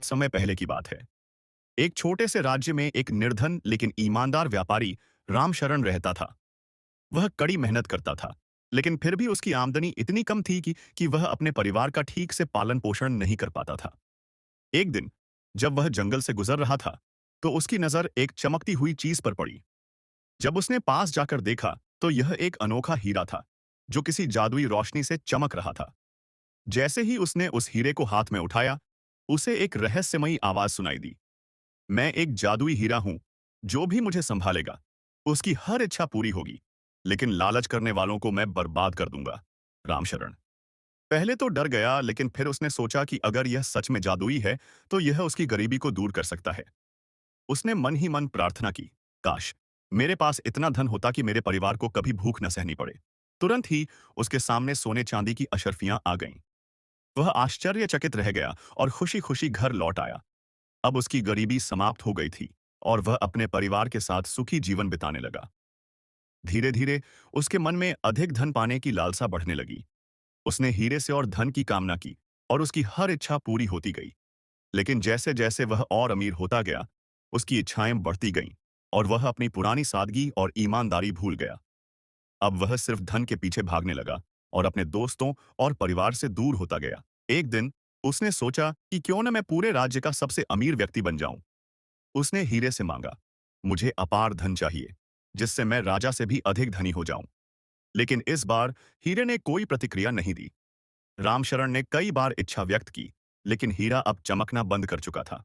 समय पहले की बात है। एक छोटे से राज्य में एक निर्धन लेकिन ईमानदार व्यापारी रामशरण रहता था। वह कड़ी मेहनत करता था, लेकिन फिर भी उसकी आमदनी इतनी कम थी कि वह अपने परिवार का ठीक से पालन पोषण नहीं कर पाता था। एक दिन जब वह जंगल से गुजर रहा था, तो उसकी नजर एक चमकती हुई चीज पर पड़ी। जब उसने पास जाकर देखा, तो यह एक अनोखा हीरा था, जो किसी जादुई रोशनी से चमक रहा था। जैसे ही उसने उस हीरे को हाथ में उठाया, उसे एक रहस्यमयी आवाज सुनाई दी। मैं एक जादुई हीरा हूं, जो भी मुझे संभालेगा उसकी हर इच्छा पूरी होगी, लेकिन लालच करने वालों को मैं बर्बाद कर दूंगा। रामशरण पहले तो डर गया, लेकिन फिर उसने सोचा कि अगर यह सच में जादुई है, तो यह उसकी गरीबी को दूर कर सकता है। उसने मन ही मन प्रार्थना की, काश मेरे पास इतना धन होता कि मेरे परिवार को कभी भूख न सहनी पड़े। तुरंत ही उसके सामने सोने चांदी की अशर्फियां आ गईं। वह आश्चर्यचकित रह गया और खुशी खुशी घर लौट आया। अब उसकी गरीबी समाप्त हो गई थी और वह अपने परिवार के साथ सुखी जीवन बिताने लगा। धीरे धीरे उसके मन में अधिक धन पाने की लालसा बढ़ने लगी। उसने हीरे से और धन की कामना की, और उसकी हर इच्छा पूरी होती गई। लेकिन जैसे जैसे वह और अमीर होता गया, उसकी इच्छाएं बढ़ती गईं और वह अपनी पुरानी सादगी और ईमानदारी भूल गया। अब वह सिर्फ धन के पीछे भागने लगा और अपने दोस्तों और परिवार से दूर होता गया। एक दिन उसने सोचा कि क्यों न मैं पूरे राज्य का सबसे अमीर व्यक्ति बन जाऊं। उसने हीरे से मांगा, मुझे अपार धन चाहिए, जिससे मैं राजा से भी अधिक धनी हो जाऊं। लेकिन इस बार हीरे ने कोई प्रतिक्रिया नहीं दी। रामशरण ने कई बार इच्छा व्यक्त की, लेकिन हीरा अब चमकना बंद कर चुका था।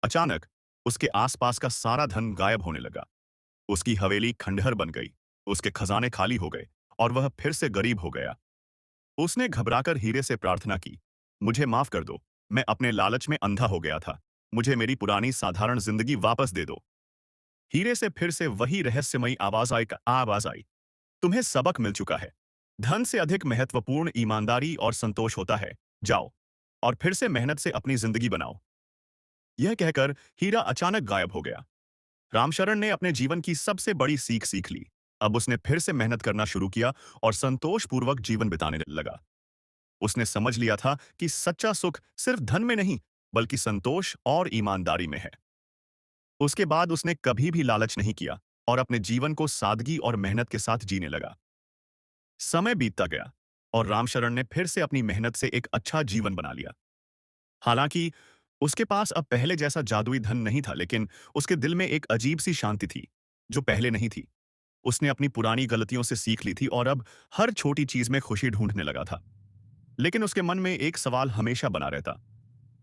अचानक उसके आसपास का सारा धन गायब होने लगा। उसकी हवेली खंडहर बन गई, उसके खजाने खाली हो गए और वह फिर से गरीब हो गया। उसने घबराकर हीरे से प्रार्थना की, मुझे माफ कर दो, मैं अपने लालच में अंधा हो गया था। मुझे मेरी पुरानी साधारण जिंदगी वापस दे दो। हीरे से फिर से वही रहस्यमयी आवाज आई, तुम्हें सबक मिल चुका है। धन से अधिक महत्वपूर्ण ईमानदारी और संतोष होता है। जाओ और फिर से मेहनत से अपनी जिंदगी बनाओ। यह कहकर हीरा अचानक गायब हो गया। रामशरण ने अपने जीवन की सबसे बड़ी सीख सीख ली। अब उसने फिर से मेहनत करना शुरू किया और संतोषपूर्वक जीवन बिताने लगा। उसने समझ लिया था कि सच्चा सुख सिर्फ धन में नहीं, बल्कि संतोष और ईमानदारी में है। उसके बाद उसने कभी भी लालच नहीं किया और अपने जीवन को सादगी और मेहनत के साथ जीने लगा। समय बीतता गया और रामशरण ने फिर से अपनी मेहनत से एक अच्छा जीवन बना लिया। हालांकि उसके पास अब पहले जैसा जादुई धन नहीं था, लेकिन उसके दिल में एक अजीब सी शांति थी, जो पहले नहीं थी। उसने अपनी पुरानी गलतियों से सीख ली थी और अब हर छोटी चीज में खुशी ढूंढने लगा था। लेकिन उसके मन में एक सवाल हमेशा बना रहता,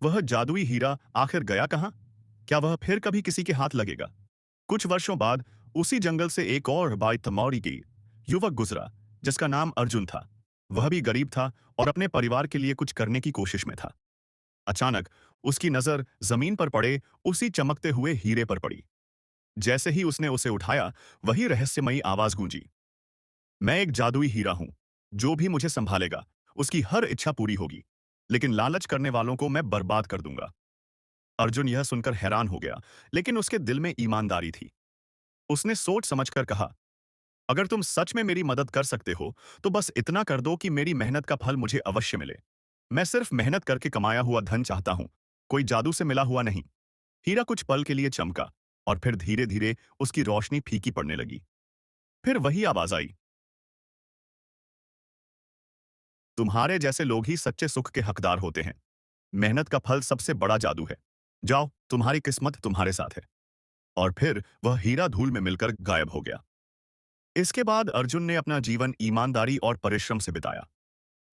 वह जादुई हीरा आखिर गया कहाँ? क्या वह फिर कभी किसी के हाथ लगेगा? कुछ वर्षों बाद उसी जंगल से एक और बाइतमौरी की युवक गुजरा, जिसका नाम अर्जुन था। वह भी गरीब था और अपने परिवार के लिए कुछ करने की कोशिश में था। अचानक उसकी नजर जमीन पर पड़े उसी चमकते हुए हीरे पर पड़ी। जैसे ही उसने उसे उठाया, वही रहस्यमयी आवाज गूंजी, मैं एक जादुई हीरा हूं, जो भी मुझे संभालेगा उसकी हर इच्छा पूरी होगी, लेकिन लालच करने वालों को मैं बर्बाद कर दूंगा। अर्जुन यह सुनकर हैरान हो गया, लेकिन उसके दिल में ईमानदारी थी। उसने सोच समझकर कहा, अगर तुम सच में मेरी मदद कर सकते हो, तो बस इतना कर दो कि मेरी मेहनत का फल मुझे अवश्य मिले। मैं सिर्फ मेहनत करके कमाया हुआ धन चाहता हूं, कोई जादू से मिला हुआ नहीं। हीरा कुछ पल के लिए चमका और फिर धीरे धीरे उसकी रोशनी फीकी पड़ने लगी। फिर वही आवाज आई, तुम्हारे जैसे लोग ही सच्चे सुख के हकदार होते हैं। मेहनत का फल सबसे बड़ा जादू है। जाओ, तुम्हारी किस्मत तुम्हारे साथ है। और फिर वह हीरा धूल में मिलकर गायब हो गया। इसके बाद अर्जुन ने अपना जीवन ईमानदारी और परिश्रम से बिताया।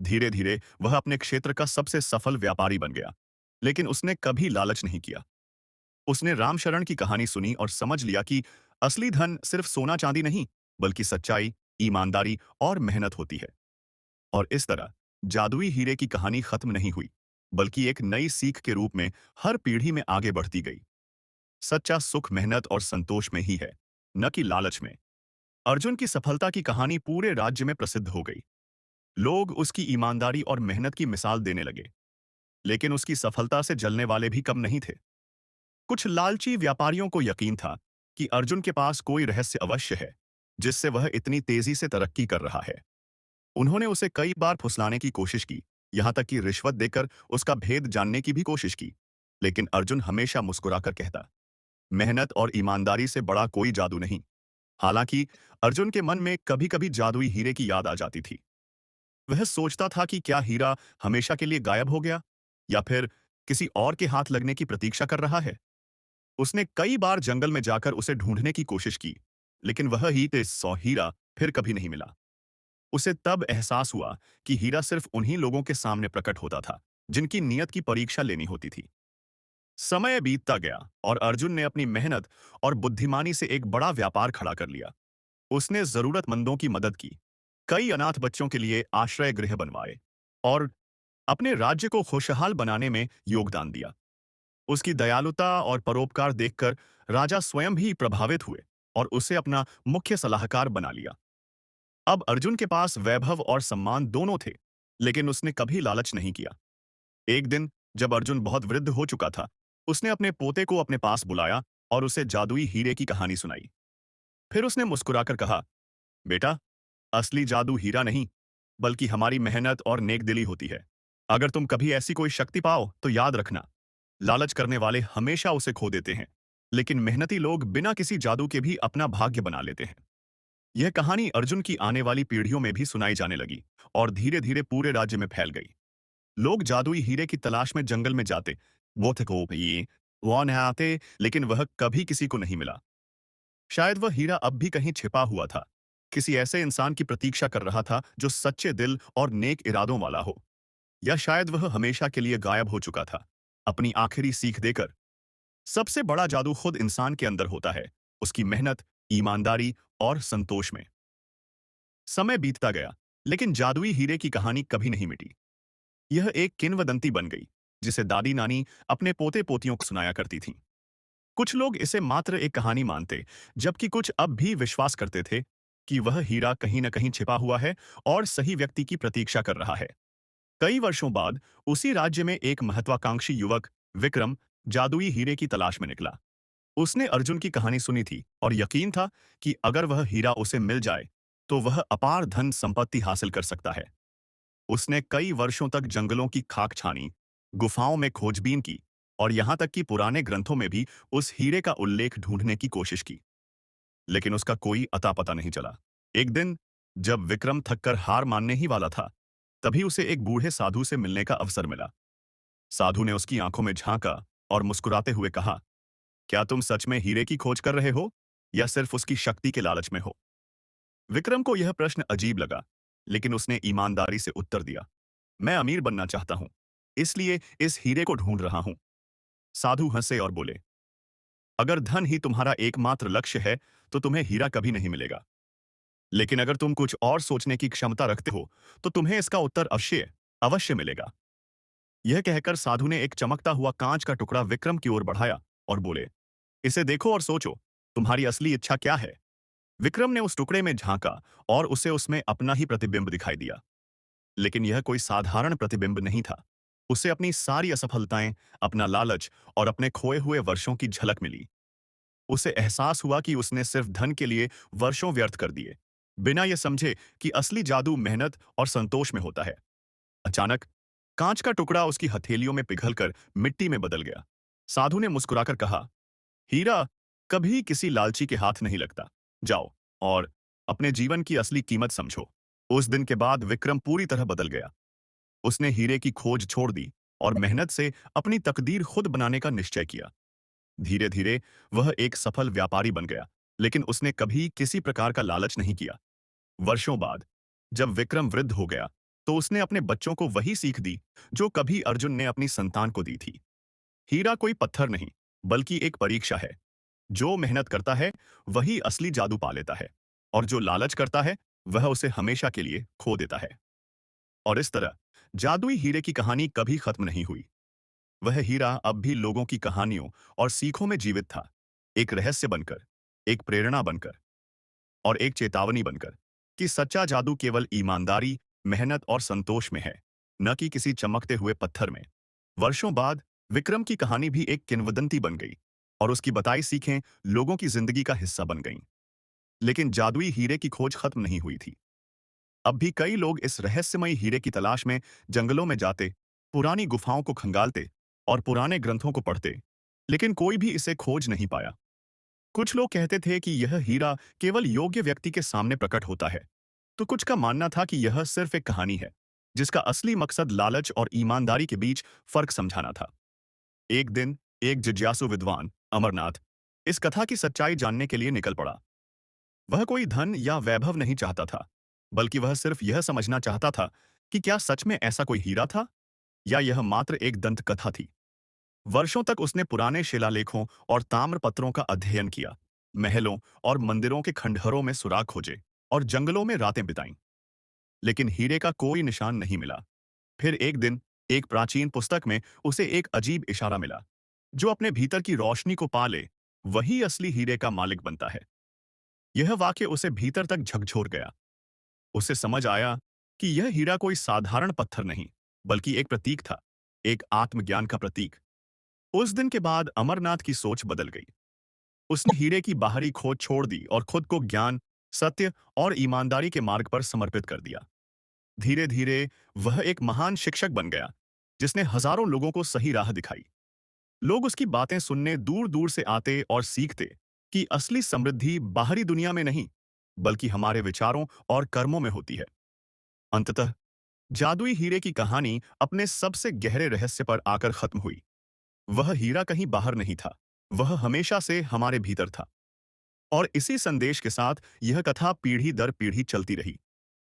धीरे धीरे वह अपने क्षेत्र का सबसे सफल व्यापारी बन गया। लेकिन उसने कभी लालच नहीं किया। उसने रामशरण की कहानी सुनी और समझ लिया कि असली धन सिर्फ सोना चांदी नहीं, बल्कि सच्चाई, ईमानदारी और मेहनत होती है। और इस तरह जादुई हीरे की कहानी खत्म नहीं हुई, बल्कि एक नई सीख के रूप में हर पीढ़ी में आगे बढ़ती गई। सच्चा सुख मेहनत और संतोष में ही है, न कि लालच में। अर्जुन की सफलता की कहानी पूरे राज्य में प्रसिद्ध हो गई। लोग उसकी ईमानदारी और मेहनत की मिसाल देने लगे। लेकिन उसकी सफलता से जलने वाले भी कम नहीं थे। कुछ लालची व्यापारियों को यकीन था कि अर्जुन के पास कोई रहस्य अवश्य है, जिससे वह इतनी तेजी से तरक्की कर रहा है। उन्होंने उसे कई बार फुसलाने की कोशिश की, यहां तक कि रिश्वत देकर उसका भेद जानने की भी कोशिश की। लेकिन अर्जुन हमेशा मुस्कुराकर कहता, मेहनत और ईमानदारी से बड़ा कोई जादू नहीं। हालांकि अर्जुन के मन में कभी-कभी जादुई हीरे की याद आ जाती थी। वह सोचता था कि क्या हीरा हमेशा के लिए गायब हो गया या फिर किसी और के हाथ लगने की प्रतीक्षा कर रहा है। उसने कई बार जंगल में जाकर उसे ढूंढने की कोशिश की, लेकिन वह हीरा फिर कभी नहीं मिला। उसे तब एहसास हुआ कि हीरा सिर्फ उन्हीं लोगों के सामने प्रकट होता था जिनकी नीयत की परीक्षा लेनी होती थी। समय बीतता गया और अर्जुन ने अपनी मेहनत और बुद्धिमानी से एक बड़ा व्यापार खड़ा कर लिया। उसने जरूरतमंदों की मदद की, कई अनाथ बच्चों के लिए आश्रय गृह बनवाए और अपने राज्य को खुशहाल बनाने में योगदान दिया। उसकी दयालुता और परोपकार देखकर राजा स्वयं भी प्रभावित हुए और उसे अपना मुख्य सलाहकार बना लिया। अब अर्जुन के पास वैभव और सम्मान दोनों थे, लेकिन उसने कभी लालच नहीं किया। एक दिन जब अर्जुन बहुत वृद्ध हो चुका था, उसने अपने पोते को अपने पास बुलाया और उसे जादुई हीरे की कहानी सुनाई। फिर उसने मुस्कुराकर कहा, बेटा, असली जादू हीरा नहीं, बल्कि हमारी मेहनत और नेकदिली होती है। अगर तुम कभी ऐसी कोई शक्ति पाओ, तो याद रखना, लालच करने वाले हमेशा उसे खो देते हैं, लेकिन मेहनती लोग बिना किसी जादू के भी अपना भाग्य बना लेते हैं। यह कहानी अर्जुन की आने वाली पीढ़ियों में भी सुनाई जाने लगी और धीरे-धीरे पूरे राज्य में फैल गई। लोग जादुई हीरे की तलाश में जंगल में जाते, वो थे को ये, वो न आते, लेकिन वह कभी किसी को नहीं मिला। शायद वह हीरा अब भी कहीं छिपा हुआ था, किसी ऐसे इंसान की प्रतीक्षा कर रहा था जो सच्चे दिल और नेक इरादों वाला हो, या शायद वह हमेशा के लिए गायब हो चुका था, अपनी आखिरी सीख देकर। सबसे बड़ा जादू खुद इंसान के अंदर होता है, उसकी मेहनत, ईमानदारी और संतोष में। समय बीतता गया, लेकिन जादुई हीरे की कहानी कभी नहीं मिटी। यह एक किंवदंती बन गई, जिसे दादी नानी अपने पोते पोतियों को सुनाया करती थीं। कुछ लोग इसे मात्र एक कहानी मानते, जबकि कुछ अब भी विश्वास करते थे कि वह हीरा कहीं न कहीं छिपा हुआ है और सही व्यक्ति की प्रतीक्षा कर रहा है। कई वर्षों बाद उसी राज्य में एक महत्वाकांक्षी युवक, विक्रम, जादुई हीरे की तलाश में निकला। उसने अर्जुन की कहानी सुनी थी और यकीन था कि अगर वह हीरा उसे मिल जाए, तो वह अपार धन संपत्ति हासिल कर सकता है। उसने कई वर्षों तक जंगलों की खाक छानी, गुफाओं में खोजबीन की और यहां तक कि पुराने ग्रंथों में भी उस हीरे का उल्लेख ढूंढने की कोशिश की, लेकिन उसका कोई अता पता नहीं चला। एक दिन जब विक्रम थककर हार मानने ही वाला था, तभी उसे एक बूढ़े साधु से मिलने का अवसर मिला। साधु ने उसकी आंखों में झांका और मुस्कुराते हुए कहा, क्या तुम सच में हीरे की खोज कर रहे हो या सिर्फ उसकी शक्ति के लालच में हो? विक्रम को यह प्रश्न अजीब लगा, लेकिन उसने ईमानदारी से उत्तर दिया, मैं अमीर बनना चाहता हूं, इसलिए इस हीरे को ढूंढ रहा हूं। साधु हंसे और बोले, अगर धन ही तुम्हारा एकमात्र लक्ष्य है, तो तुम्हें हीरा कभी नहीं मिलेगा। लेकिन अगर तुम कुछ और सोचने की क्षमता रखते हो, तो तुम्हें इसका उत्तर अवश्य अवश्य मिलेगा। यह कहकर साधु ने एक चमकता हुआ कांच का टुकड़ा विक्रम की ओर बढ़ाया और बोले, इसे देखो और सोचो, तुम्हारी असली इच्छा क्या है? विक्रम ने उस टुकड़े में झांका और उसे उसमें अपना ही प्रतिबिंब दिखाई दिया। लेकिन यह कोई साधारण प्रतिबिंब नहीं था। उसे अपनी सारी असफलताएं, अपना लालच और अपने खोए हुए वर्षों की झलक मिली। उसे एहसास हुआ कि उसने सिर्फ धन के लिए वर्षों व्यर्थ कर दिए, बिना यह समझे कि असली जादू मेहनत और संतोष में होता है। अचानक कांच का टुकड़ा उसकी हथेलियों में पिघलकर मिट्टी में बदल गया। साधु ने मुस्कुराकर कहा, हीरा कभी किसी लालची के हाथ नहीं लगता। जाओ और अपने जीवन की असली कीमत समझो। उस दिन के बाद विक्रम पूरी तरह बदल गया। उसने हीरे की खोज छोड़ दी और मेहनत से अपनी तकदीर खुद बनाने का निश्चय किया। धीरे धीरे वह एक सफल व्यापारी बन गया, लेकिन उसने कभी किसी प्रकार का लालच नहीं किया। वर्षों बाद जब विक्रम वृद्ध हो गया, तो उसने अपने बच्चों को वही सीख दी जो कभी अर्जुन ने अपनी संतान को दी थी। हीरा कोई पत्थर नहीं, बल्कि एक परीक्षा है। जो मेहनत करता है, वही असली जादू पा लेता है, और जो लालच करता है, वह उसे हमेशा के लिए खो देता है। और इस तरह जादुई हीरे की कहानी कभी खत्म नहीं हुई। वह हीरा अब भी लोगों की कहानियों और सीखों में जीवित था, एक रहस्य बनकर, एक प्रेरणा बनकर और एक चेतावनी बनकर कि सच्चा जादू केवल ईमानदारी, मेहनत और संतोष में है, न कि किसी चमकते हुए पत्थर में। वर्षों बाद विक्रम की कहानी भी एक किंवदंती बन गई और उसकी बताई सीखें लोगों की जिंदगी का हिस्सा बन गईं। लेकिन जादुई हीरे की खोज खत्म नहीं हुई थी। अब भी कई लोग इस रहस्यमयी हीरे की तलाश में जंगलों में जाते, पुरानी गुफाओं को खंगालते और पुराने ग्रंथों को पढ़ते, लेकिन कोई भी इसे खोज नहीं पाया। कुछ लोग कहते थे कि यह हीरा केवल योग्य व्यक्ति के सामने प्रकट होता है, तो कुछ का मानना था कि यह सिर्फ एक कहानी है, जिसका असली मकसद लालच और ईमानदारी के बीच फर्क समझाना था। एक दिन एक जिज्ञासु विद्वान, अमरनाथ, इस कथा की सच्चाई जानने के लिए निकल पड़ा। वह कोई धन या वैभव नहीं चाहता था, बल्कि वह सिर्फ यह समझना चाहता था कि क्या सच में ऐसा कोई हीरा था या यह मात्र एक दंत कथा थी। वर्षों तक उसने पुराने शिलालेखों और ताम्रपत्रों का अध्ययन किया, महलों और मंदिरों के खंडहरों में सुराग खोजे और जंगलों में रातें बिताईं, लेकिन हीरे का कोई निशान नहीं मिला। फिर एक दिन एक प्राचीन पुस्तक में उसे एक अजीब इशारा मिला। जो अपने भीतर की रोशनी को पा ले, वही असली हीरे का मालिक बनता है। यह वाक्य उसे भीतर तक झकझोर गया। उसे समझ आया कि यह हीरा कोई साधारण पत्थर नहीं, बल्कि एक प्रतीक था, एक आत्मज्ञान का प्रतीक। उस दिन के बाद अमरनाथ की सोच बदल गई। उसने हीरे की बाहरी खोज छोड़ दी और खुद को ज्ञान, सत्य और ईमानदारी के मार्ग पर समर्पित कर दिया। धीरे धीरे वह एक महान शिक्षक बन गया, जिसने हजारों लोगों को सही राह दिखाई। लोग उसकी बातें सुनने दूर दूर से आते और सीखते कि असली समृद्धि बाहरी दुनिया में नहीं, बल्कि हमारे विचारों और कर्मों में होती है। अंततः जादुई हीरे की कहानी अपने सबसे गहरे रहस्य पर आकर खत्म हुई। वह हीरा कहीं बाहर नहीं था, वह हमेशा से हमारे भीतर था। और इसी संदेश के साथ यह कथा पीढ़ी दर पीढ़ी चलती रही,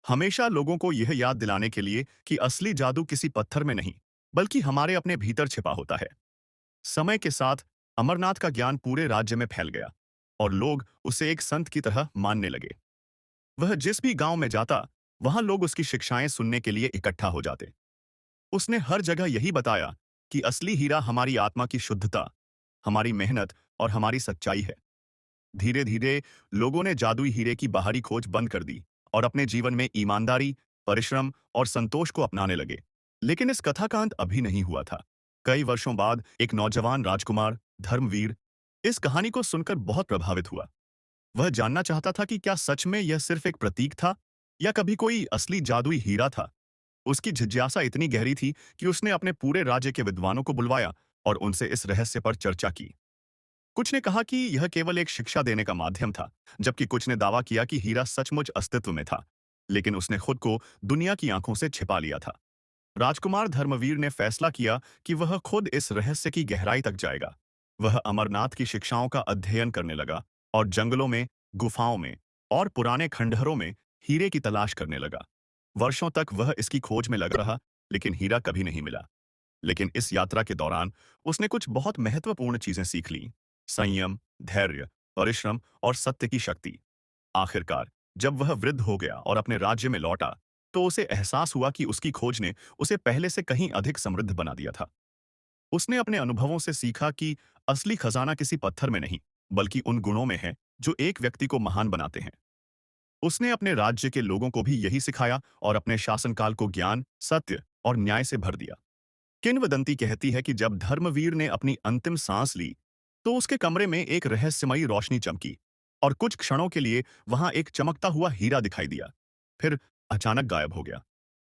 हमेशा लोगों को यह याद दिलाने के लिए कि असली जादू किसी पत्थर में नहीं, बल्कि हमारे अपने भीतर छिपा होता है। समय के साथ अमरनाथ का ज्ञान पूरे राज्य में फैल गया और लोग उसे एक संत की तरह मानने लगे। वह जिस भी गांव में जाता, वहां लोग उसकी शिक्षाएं सुनने के लिए इकट्ठा हो जाते। उसने हर जगह यही बताया कि असली हीरा हमारी आत्मा की शुद्धता, हमारी मेहनत और हमारी सच्चाई है। धीरे धीरे लोगों ने जादुई हीरे की बाहरी खोज बंद कर दी और अपने जीवन में ईमानदारी, परिश्रम और संतोष को अपनाने लगे। लेकिन इस कथा का अंत अभी नहीं हुआ था। कई वर्षों बाद एक नौजवान राजकुमार, धर्मवीर, इस कहानी को सुनकर बहुत प्रभावित हुआ। वह जानना चाहता था कि क्या सच में यह सिर्फ एक प्रतीक था या कभी कोई असली जादुई हीरा था। उसकी जिज्ञासा इतनी गहरी थी कि उसने अपने पूरे राज्य के विद्वानों को बुलवाया और उनसे इस रहस्य पर चर्चा की। कुछ ने कहा कि यह केवल एक शिक्षा देने का माध्यम था, जबकि कुछ ने दावा किया कि हीरा सचमुच अस्तित्व में था, लेकिन उसने खुद को दुनिया की आंखों से छिपा लिया था। राजकुमार धर्मवीर ने फैसला किया कि वह खुद इस रहस्य की गहराई तक जाएगा। वह अमरनाथ की शिक्षाओं का अध्ययन करने लगा और जंगलों में, गुफाओं में और पुराने खंडहरों में हीरे की तलाश करने लगा। वर्षों तक वह इसकी खोज में लगा रहा, लेकिन हीरा कभी नहीं मिला। लेकिन इस यात्रा के दौरान उसने कुछ बहुत महत्वपूर्ण चीजें सीख लीं। संयम, धैर्य, परिश्रम और सत्य की शक्ति। आखिरकार जब वह वृद्ध हो गया और अपने राज्य में लौटा, तो उसे एहसास हुआ कि उसकी खोज ने उसे पहले से कहीं अधिक समृद्ध बना दिया था। उसने अपने अनुभवों से सीखा कि असली खजाना किसी पत्थर में नहीं, बल्कि उन गुणों में है जो एक व्यक्ति को महान बनाते हैं। उसने अपने राज्य के लोगों को भी यही सिखाया और अपने शासनकाल को ज्ञान, सत्य और न्याय से भर दिया। किंवदंती कहती है कि जब धर्मवीर ने अपनी अंतिम सांस ली, तो उसके कमरे में एक रहस्यमयी रोशनी चमकी और कुछ क्षणों के लिए वहां एक चमकता हुआ हीरा दिखाई दिया, फिर अचानक गायब हो गया।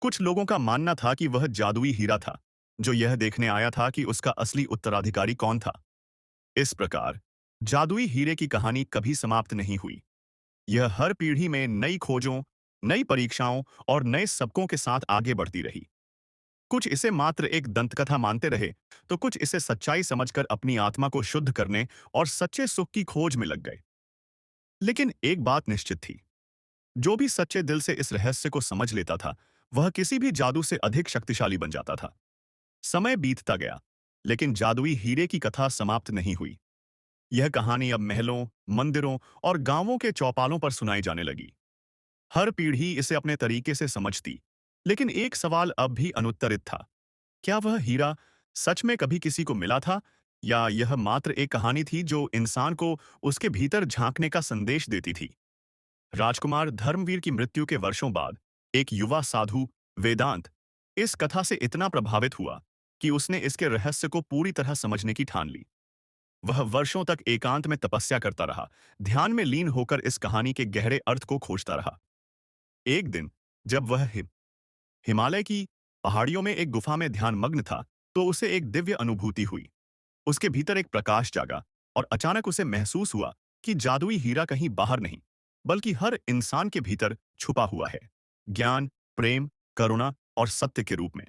कुछ लोगों का मानना था कि वह जादुई हीरा था, जो यह देखने आया था कि उसका असली उत्तराधिकारी कौन था। इस प्रकार जादुई हीरे की कहानी कभी समाप्त नहीं हुई। यह हर पीढ़ी में नई खोजों, नई परीक्षाओं और नए सबकों के साथ आगे बढ़ती रही। कुछ इसे मात्र एक दंतकथा मानते रहे, तो कुछ इसे सच्चाई समझकर अपनी आत्मा को शुद्ध करने और सच्चे सुख की खोज में लग गए। लेकिन एक बात निश्चित थी, जो भी सच्चे दिल से इस रहस्य को समझ लेता था, वह किसी भी जादू से अधिक शक्तिशाली बन जाता था। समय बीतता गया, लेकिन जादुई हीरे की कथा समाप्त नहीं हुई। यह कहानी अब महलों, मंदिरों और गांवों के चौपालों पर सुनाई जाने लगी। हर पीढ़ी इसे अपने तरीके से समझती, लेकिन एक सवाल अब भी अनुत्तरित था। क्या वह हीरा सच में कभी किसी को मिला था, या यह मात्र एक कहानी थी जो इंसान को उसके भीतर झांकने का संदेश देती थी। राजकुमार धर्मवीर की मृत्यु के वर्षों बाद एक युवा साधु, वेदांत, इस कथा से इतना प्रभावित हुआ कि उसने इसके रहस्य को पूरी तरह समझने की ठान ली। वह वर्षों तक एकांत में तपस्या करता रहा, ध्यान में लीन होकर इस कहानी के गहरे अर्थ को खोजता रहा। एक दिन जब वह हिमालय की पहाड़ियों में एक गुफा में ध्यान मग्न था, तो उसे एक दिव्य अनुभूति हुई। उसके भीतर एक प्रकाश जागा और अचानक उसे महसूस हुआ कि जादुई हीरा कहीं बाहर नहीं, बल्कि हर इंसान के भीतर छुपा हुआ है, ज्ञान, प्रेम, करुणा और सत्य के रूप में।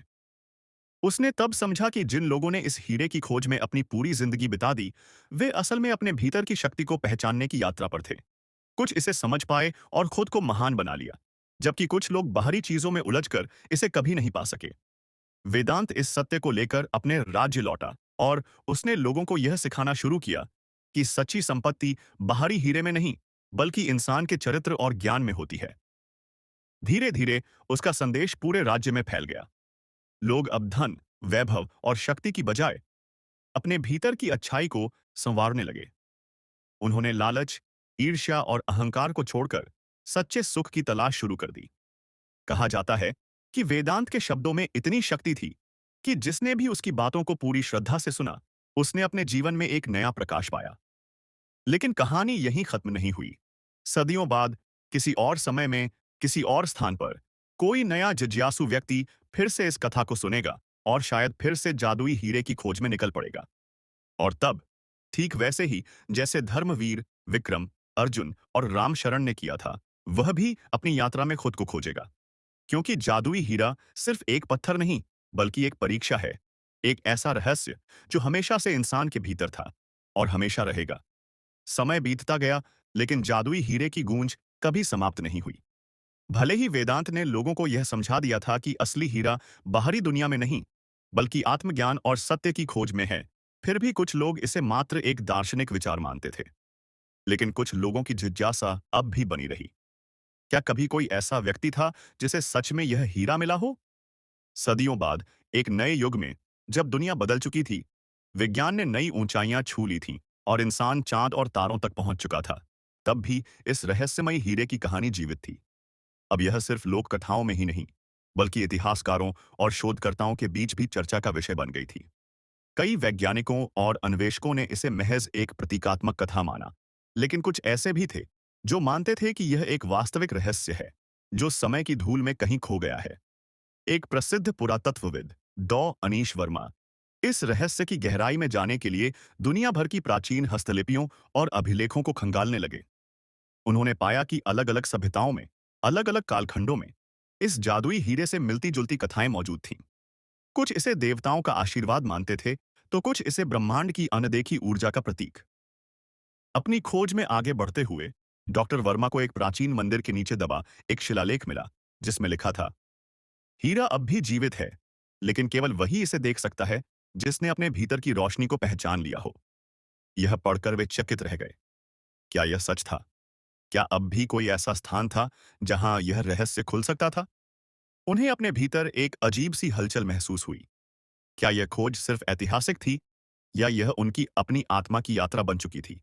उसने तब समझा कि जिन लोगों ने इस हीरे की खोज में अपनी पूरी जिंदगी बिता दी, वे असल में अपने भीतर की शक्ति को पहचानने की यात्रा पर थे। कुछ इसे समझ पाए और खुद को महान बना लिया, जबकि कुछ लोग बाहरी चीजों में उलझकर इसे कभी नहीं पा सके। वेदांत इस सत्य को लेकर अपने राज्य लौटा और उसने लोगों को यह सिखाना शुरू किया कि सच्ची संपत्ति बाहरी हीरे में नहीं, बल्कि इंसान के चरित्र और ज्ञान में होती है। धीरे धीरे उसका संदेश पूरे राज्य में फैल गया। लोग अब धन, वैभव और शक्ति की बजाय अपने भीतर की अच्छाई को संवारने लगे। उन्होंने लालच, ईर्ष्या और अहंकार को छोड़कर सच्चे सुख की तलाश शुरू कर दी। कहा जाता है कि वेदांत के शब्दों में इतनी शक्ति थी कि जिसने भी उसकी बातों को पूरी श्रद्धा से सुना, उसने अपने जीवन में एक नया प्रकाश पाया। लेकिन कहानी यहीं खत्म नहीं हुई। सदियों बाद, किसी और समय में, किसी और स्थान पर, कोई नया जिज्ञासु व्यक्ति फिर से इस कथा को सुनेगा और शायद फिर से जादुई हीरे की खोज में निकल पड़ेगा। और तब, ठीक वैसे ही जैसे धर्मवीर, विक्रम, अर्जुन और रामशरण ने किया था, वह भी अपनी यात्रा में खुद को खोजेगा। क्योंकि जादुई हीरा सिर्फ एक पत्थर नहीं, बल्कि एक परीक्षा है। एक ऐसा रहस्य जो हमेशा से इंसान के भीतर था और हमेशा रहेगा। समय बीतता गया, लेकिन जादुई हीरे की गूंज कभी समाप्त नहीं हुई। भले ही वेदांत ने लोगों को यह समझा दिया था कि असली हीरा बाहरी दुनिया में नहीं, बल्कि आत्मज्ञान और सत्य की खोज में है, फिर भी कुछ लोग इसे मात्र एक दार्शनिक विचार मानते थे। लेकिन कुछ लोगों की जिज्ञासा अब भी बनी रही। क्या कभी कोई ऐसा व्यक्ति था जिसे सच में यह हीरा मिला हो? सदियों बाद, एक नए युग में, जब दुनिया बदल चुकी थी, विज्ञान ने नई ऊंचाइयां छू ली थीं और इंसान चांद और तारों तक पहुंच चुका था, तब भी इस रहस्यमयी हीरे की कहानी जीवित थी। अब यह सिर्फ लोक कथाओं में ही नहीं, बल्कि इतिहासकारों और शोधकर्ताओं के बीच भी चर्चा का विषय बन गई थी। कई वैज्ञानिकों और अन्वेषकों ने इसे महज एक प्रतीकात्मक कथा माना, लेकिन कुछ ऐसे भी थे जो मानते थे कि यह एक वास्तविक रहस्य है, जो समय की धूल में कहीं खो गया है। एक प्रसिद्ध पुरातत्वविद, डॉ अनीश वर्मा, इस रहस्य की गहराई में जाने के लिए दुनिया भर की प्राचीन हस्तलिपियों और अभिलेखों को खंगालने लगे। उन्होंने पाया कि अलग-अलग सभ्यताओं में, अलग-अलग कालखंडों में, इस जादुई हीरे से मिलती-जुलती कथाएं मौजूद थीं। कुछ इसे देवताओं का आशीर्वाद मानते थे, तो कुछ इसे ब्रह्मांड की अनदेखी ऊर्जा का प्रतीक। अपनी खोज में आगे बढ़ते हुए, डॉक्टर वर्मा को एक प्राचीन मंदिर के नीचे दबा एक शिलालेख मिला, जिसमें लिखा था, हीरा अब भी जीवित है, लेकिन केवल वही इसे देख सकता है जिसने अपने भीतर की रोशनी को पहचान लिया हो। यह पढ़कर वे चकित रह गए। क्या यह सच था? क्या अब भी कोई ऐसा स्थान था जहां यह रहस्य खुल सकता था? उन्हें अपने भीतर एक अजीब सी हलचल महसूस हुई। क्या यह खोज सिर्फ ऐतिहासिक थी, या यह उनकी अपनी आत्मा की यात्रा बन चुकी थी?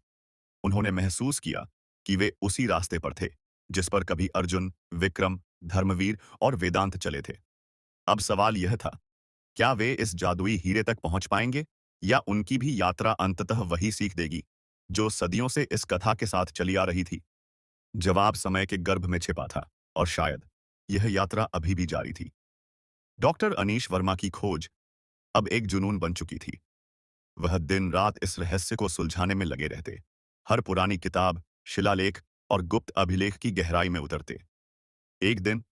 उन्होंने महसूस किया कि वे उसी रास्ते पर थे, जिस पर कभी अर्जुन, विक्रम, धर्मवीर और वेदांत चले थे। अब सवाल यह था, क्या वे इस जादुई हीरे तक पहुंच पाएंगे, या उनकी भी यात्रा अंततः वही सीख देगी जो सदियों से इस कथा के साथ चली आ रही थी? जवाब समय के गर्भ में छिपा था, और शायद यह यात्रा अभी भी जारी थी। डॉक्टर अनीश वर्मा की खोज अब एक जुनून बन चुकी थी। वह दिन रात इस रहस्य को सुलझाने में लगे रहते, हर पुरानी किताब, शिलालेख और गुप्त अभिलेख की गहराई में उतरते। एक दिन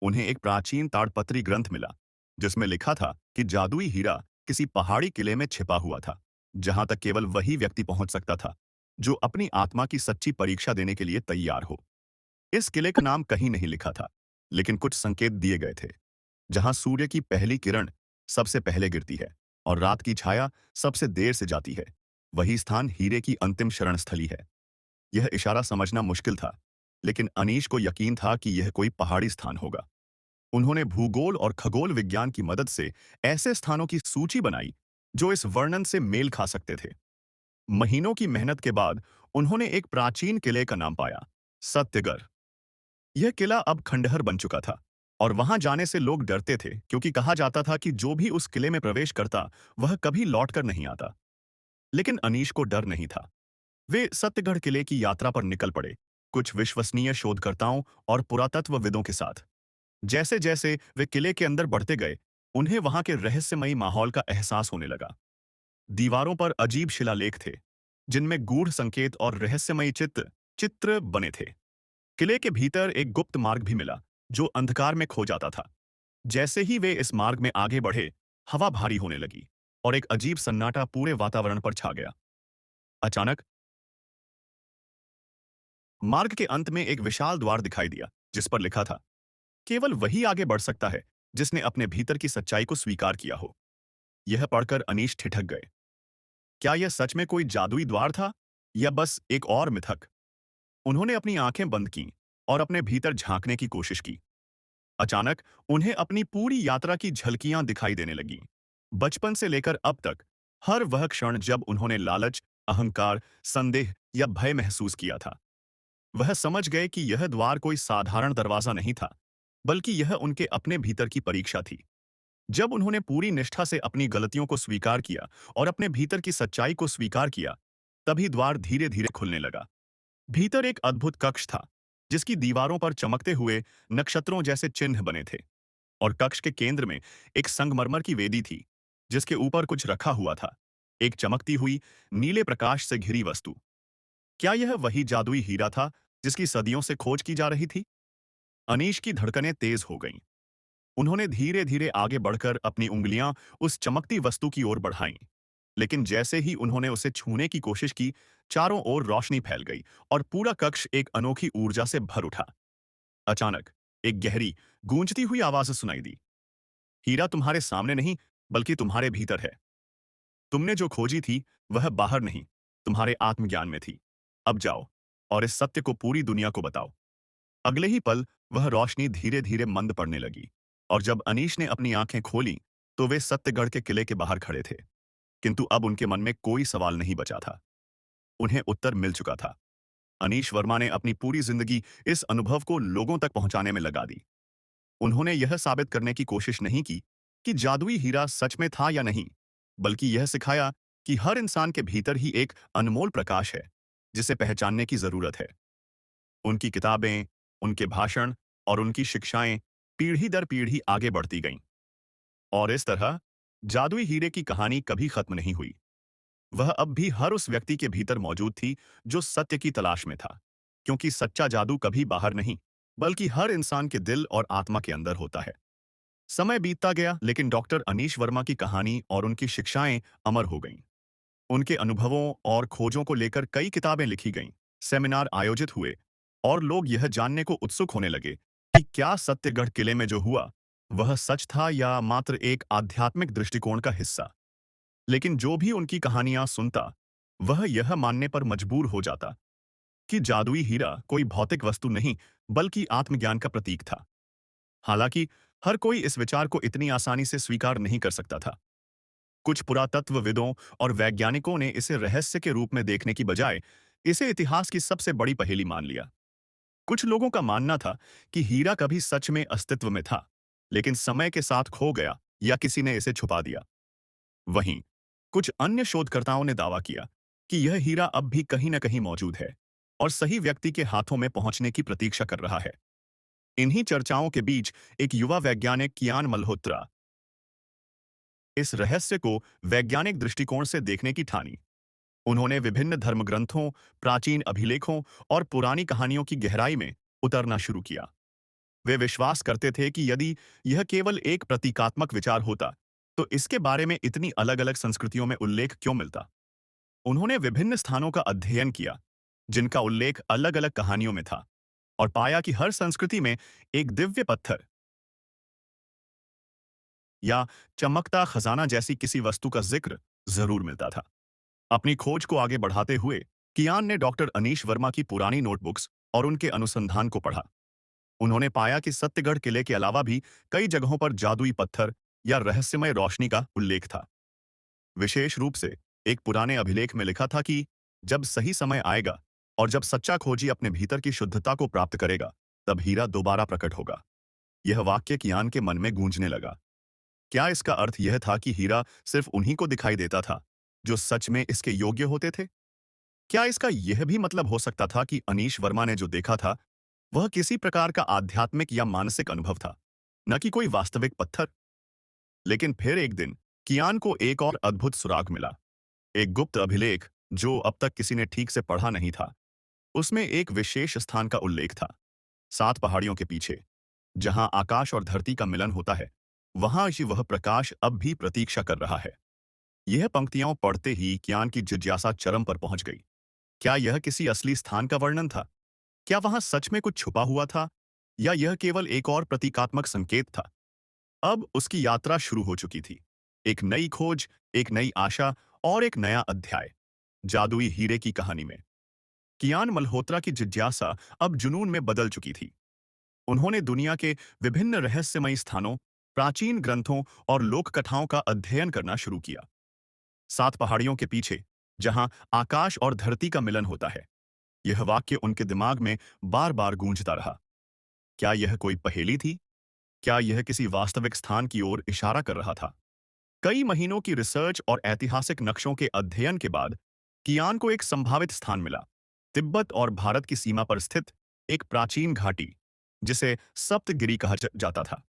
उन्हें एक प्राचीन ताड़पत्री ग्रंथ मिला, जिसमें लिखा था कि जादुई हीरा किसी पहाड़ी किले में छिपा हुआ था, जहां तक केवल वही व्यक्ति पहुंच सकता था जो अपनी आत्मा की सच्ची परीक्षा देने के लिए तैयार हो। इस किले का नाम कहीं नहीं लिखा था, लेकिन कुछ संकेत दिए गए थे। जहां सूर्य की पहली किरण सबसे पहले गिरती है और रात की छाया सबसे देर से जाती है, वही स्थान हीरे की अंतिम शरण स्थली है। यह इशारा समझना मुश्किल था, लेकिन अनीश को यकीन था कि यह कोई पहाड़ी स्थान होगा। उन्होंने भूगोल और खगोल विज्ञान की मदद से ऐसे स्थानों की सूची बनाई जो इस वर्णन से मेल खा सकते थे। महीनों की मेहनत के बाद उन्होंने एक प्राचीन किले का नाम पाया, सत्यगढ़। यह किला अब खंडहर बन चुका था, और वहां जाने से लोग डरते थे, क्योंकि कहा जाता था कि जो भी उस किले में प्रवेश करता, वह कभी लौटकर नहीं आता। लेकिन अनीश को डर नहीं था। वे सत्यगढ़ किले की यात्रा पर निकल पड़े, कुछ विश्वसनीय शोधकर्ताओं और पुरातत्वविदों के साथ। जैसे जैसे वे किले के अंदर बढ़ते गए, उन्हें वहां के रहस्यमयी माहौल का एहसास होने लगा। दीवारों पर अजीब शिलालेख थे, जिनमें गूढ़ संकेत और रहस्यमयी चित्र बने थे। किले के भीतर एक गुप्त मार्ग भी मिला, जो अंधकार में खो जाता था। जैसे ही वे इस मार्ग में आगे बढ़े, हवा भारी होने लगी और एक अजीब सन्नाटा पूरे वातावरण पर छा गया। अचानक मार्ग के अंत में एक विशाल द्वार दिखाई दिया, जिस पर लिखा था, केवल वही आगे बढ़ सकता है जिसने अपने भीतर की सच्चाई को स्वीकार किया हो। यह पढ़कर अनीश ठिठक गए। क्या यह सच में कोई जादुई द्वार था या बस एक और मिथक? उन्होंने अपनी आंखें बंद कीं और अपने भीतर झांकने की कोशिश की। अचानक उन्हें अपनी पूरी यात्रा की झलकियां दिखाई देने लगीं। बचपन से लेकर अब तक हर वह क्षण जब उन्होंने लालच, अहंकार, संदेह या भय महसूस किया था। वह समझ गए कि यह द्वार कोई साधारण दरवाजा नहीं था, बल्कि यह उनके अपने भीतर की परीक्षा थी। जब उन्होंने पूरी निष्ठा से अपनी गलतियों को स्वीकार किया और अपने भीतर की सच्चाई को स्वीकार किया, तभी द्वार धीरे धीरे खुलने लगा। भीतर एक अद्भुत कक्ष था, जिसकी दीवारों पर चमकते हुए नक्षत्रों जैसे चिन्ह बने थे, और कक्ष के केंद्र में एक संगमरमर की वेदी थी, जिसके ऊपर कुछ रखा हुआ था, एक चमकती हुई नीले प्रकाश से घिरी वस्तु। क्या यह वही जादुई हीरा था जिसकी सदियों से खोज की जा रही थी? अनीश की धड़कनें तेज हो गईं। उन्होंने धीरे धीरे आगे बढ़कर अपनी उंगलियां उस चमकती वस्तु की ओर बढ़ाईं। लेकिन जैसे ही उन्होंने उसे छूने की कोशिश की, चारों ओर रोशनी फैल गई और पूरा कक्ष एक अनोखी ऊर्जा से भर उठा। अचानक एक गहरी, गूंजती हुई आवाज सुनाई दी। हीरा तुम्हारे सामने नहीं, बल्कि तुम्हारे भीतर है। तुमने जो खोजी थी, वह बाहर नहीं, तुम्हारे आत्मज्ञान में थी। अब जाओ और इस सत्य को पूरी दुनिया को बताओ। अगले ही पल वह रोशनी धीरे धीरे मंद पड़ने लगी, और जब अनीश ने अपनी आंखें खोली, तो वे सत्यगढ़ के किले के बाहर खड़े थे। किंतु अब उनके मन में कोई सवाल नहीं बचा था। उन्हें उत्तर मिल चुका था। अनीश वर्मा ने अपनी पूरी जिंदगी इस अनुभव को लोगों तक पहुंचाने में लगा दी। उन्होंने यह साबित करने की कोशिश नहीं की कि जादुई हीरा सच में था या नहीं, बल्कि यह सिखाया कि हर इंसान के भीतर ही एक अनमोल प्रकाश है, जिसे पहचानने की जरूरत है। उनकी किताबें, उनके भाषण और उनकी शिक्षाएं पीढ़ी दर पीढ़ी आगे बढ़ती गईं, और इस तरह जादुई हीरे की कहानी कभी खत्म नहीं हुई। वह अब भी हर उस व्यक्ति के भीतर मौजूद थी जो सत्य की तलाश में था, क्योंकि सच्चा जादू कभी बाहर नहीं, बल्कि हर इंसान के दिल और आत्मा के अंदर होता है। समय बीतता गया, लेकिन डॉक्टर अनीश वर्मा की कहानी और उनकी शिक्षाएं अमर हो गईं। उनके अनुभवों और खोजों को लेकर कई किताबें लिखी गईं, सेमिनार आयोजित हुए, और लोग यह जानने को उत्सुक होने लगे कि क्या सत्यगढ़ किले में जो हुआ, वह सच था या मात्र एक आध्यात्मिक दृष्टिकोण का हिस्सा। लेकिन जो भी उनकी कहानियां सुनता, वह यह मानने पर मजबूर हो जाता कि जादुई हीरा कोई भौतिक वस्तु नहीं, बल्कि आत्मज्ञान का प्रतीक था। हालांकि हर कोई इस विचार को इतनी आसानी से स्वीकार नहीं कर सकता था। कुछ पुरातत्वविदों और वैज्ञानिकों ने इसे रहस्य के रूप में देखने की बजाय इसे इतिहास की सबसे बड़ी पहेली मान लिया। कुछ लोगों का मानना था कि हीरा कभी सच में अस्तित्व में था, लेकिन समय के साथ खो गया या किसी ने इसे छुपा दिया। वहीं कुछ अन्य शोधकर्ताओं ने दावा किया कि यह हीरा अब भी कहीं न कहीं मौजूद है और सही व्यक्ति के हाथों में पहुंचने की प्रतीक्षा कर रहा है। इन्हीं चर्चाओं के बीच एक युवा वैज्ञानिक कियान मल्होत्रा इस रहस्य को वैज्ञानिक दृष्टिकोण से देखने की ठानी। उन्होंने विभिन्न धर्मग्रंथों, प्राचीन अभिलेखों और पुरानी कहानियों की गहराई में उतरना शुरू किया। वे विश्वास करते थे कि यदि यह केवल एक प्रतीकात्मक विचार होता, तो इसके बारे में इतनी अलग-अलग संस्कृतियों में उल्लेख क्यों मिलता। उन्होंने विभिन्न स्थानों का अध्ययन किया, जिनका उल्लेख अलग-अलग कहानियों में था, और पाया कि हर संस्कृति में एक दिव्य पत्थर या चमकता खजाना जैसी किसी वस्तु का जिक्र जरूर मिलता था। अपनी खोज को आगे बढ़ाते हुए कियान ने डॉक्टर अनीश वर्मा की पुरानी नोटबुक्स और उनके अनुसंधान को पढ़ा। उन्होंने पाया कि सत्यगढ़ किले के अलावा भी कई जगहों पर जादुई पत्थर या रहस्यमय रोशनी का उल्लेख था। विशेष रूप से एक पुराने अभिलेख में लिखा था कि जब सही समय आएगा और जब सच्चा खोजी अपने भीतर की शुद्धता को प्राप्त करेगा, तब हीरा दोबारा प्रकट होगा। यह वाक्य कियान के मन में गूंजने लगा। क्या इसका अर्थ यह था कि हीरा सिर्फ उन्हीं को दिखाई देता था जो सच में इसके योग्य होते थे? क्या इसका यह भी मतलब हो सकता था कि अनीश वर्मा ने जो देखा था, वह किसी प्रकार का आध्यात्मिक या मानसिक अनुभव था, न कि कोई वास्तविक पत्थर? लेकिन फिर एक दिन कियान को एक और अद्भुत सुराग मिला। एक गुप्त अभिलेख जो अब तक किसी ने ठीक से पढ़ा नहीं था। उसमें एक विशेष स्थान का उल्लेख था, 7 पहाड़ियों के पीछे, जहां आकाश और धरती का मिलन होता है। वहां ही वह प्रकाश अब भी प्रतीक्षा कर रहा है। यह पंक्तियां पढ़ते ही कियान की जिज्ञासा चरम पर पहुंच गई। क्या यह किसी असली स्थान का वर्णन था? क्या वहां सच में कुछ छुपा हुआ था, या यह केवल एक और प्रतीकात्मक संकेत था? अब उसकी यात्रा शुरू हो चुकी थी। एक नई खोज, एक नई आशा और एक नया अध्याय जादुई हीरे की कहानी में। कियान मल्होत्रा की जिज्ञासा अब जुनून में बदल चुकी थी। उन्होंने दुनिया के विभिन्न रहस्यमयी स्थानों, प्राचीन ग्रंथों और लोक कथाओं का अध्ययन करना शुरू किया। 7 पहाड़ियों के पीछे, जहां आकाश और धरती का मिलन होता है। यह वाक्य उनके दिमाग में बार बार गूंजता रहा। क्या यह कोई पहेली थी? क्या यह किसी वास्तविक स्थान की ओर इशारा कर रहा था? कई महीनों की रिसर्च और ऐतिहासिक नक्शों के अध्ययन के बाद कियान को एक संभावित स्थान मिला। तिब्बत और भारत की सीमा पर स्थित एक प्राचीन घाटी, जिसे सप्तगिरी कहा जाता था।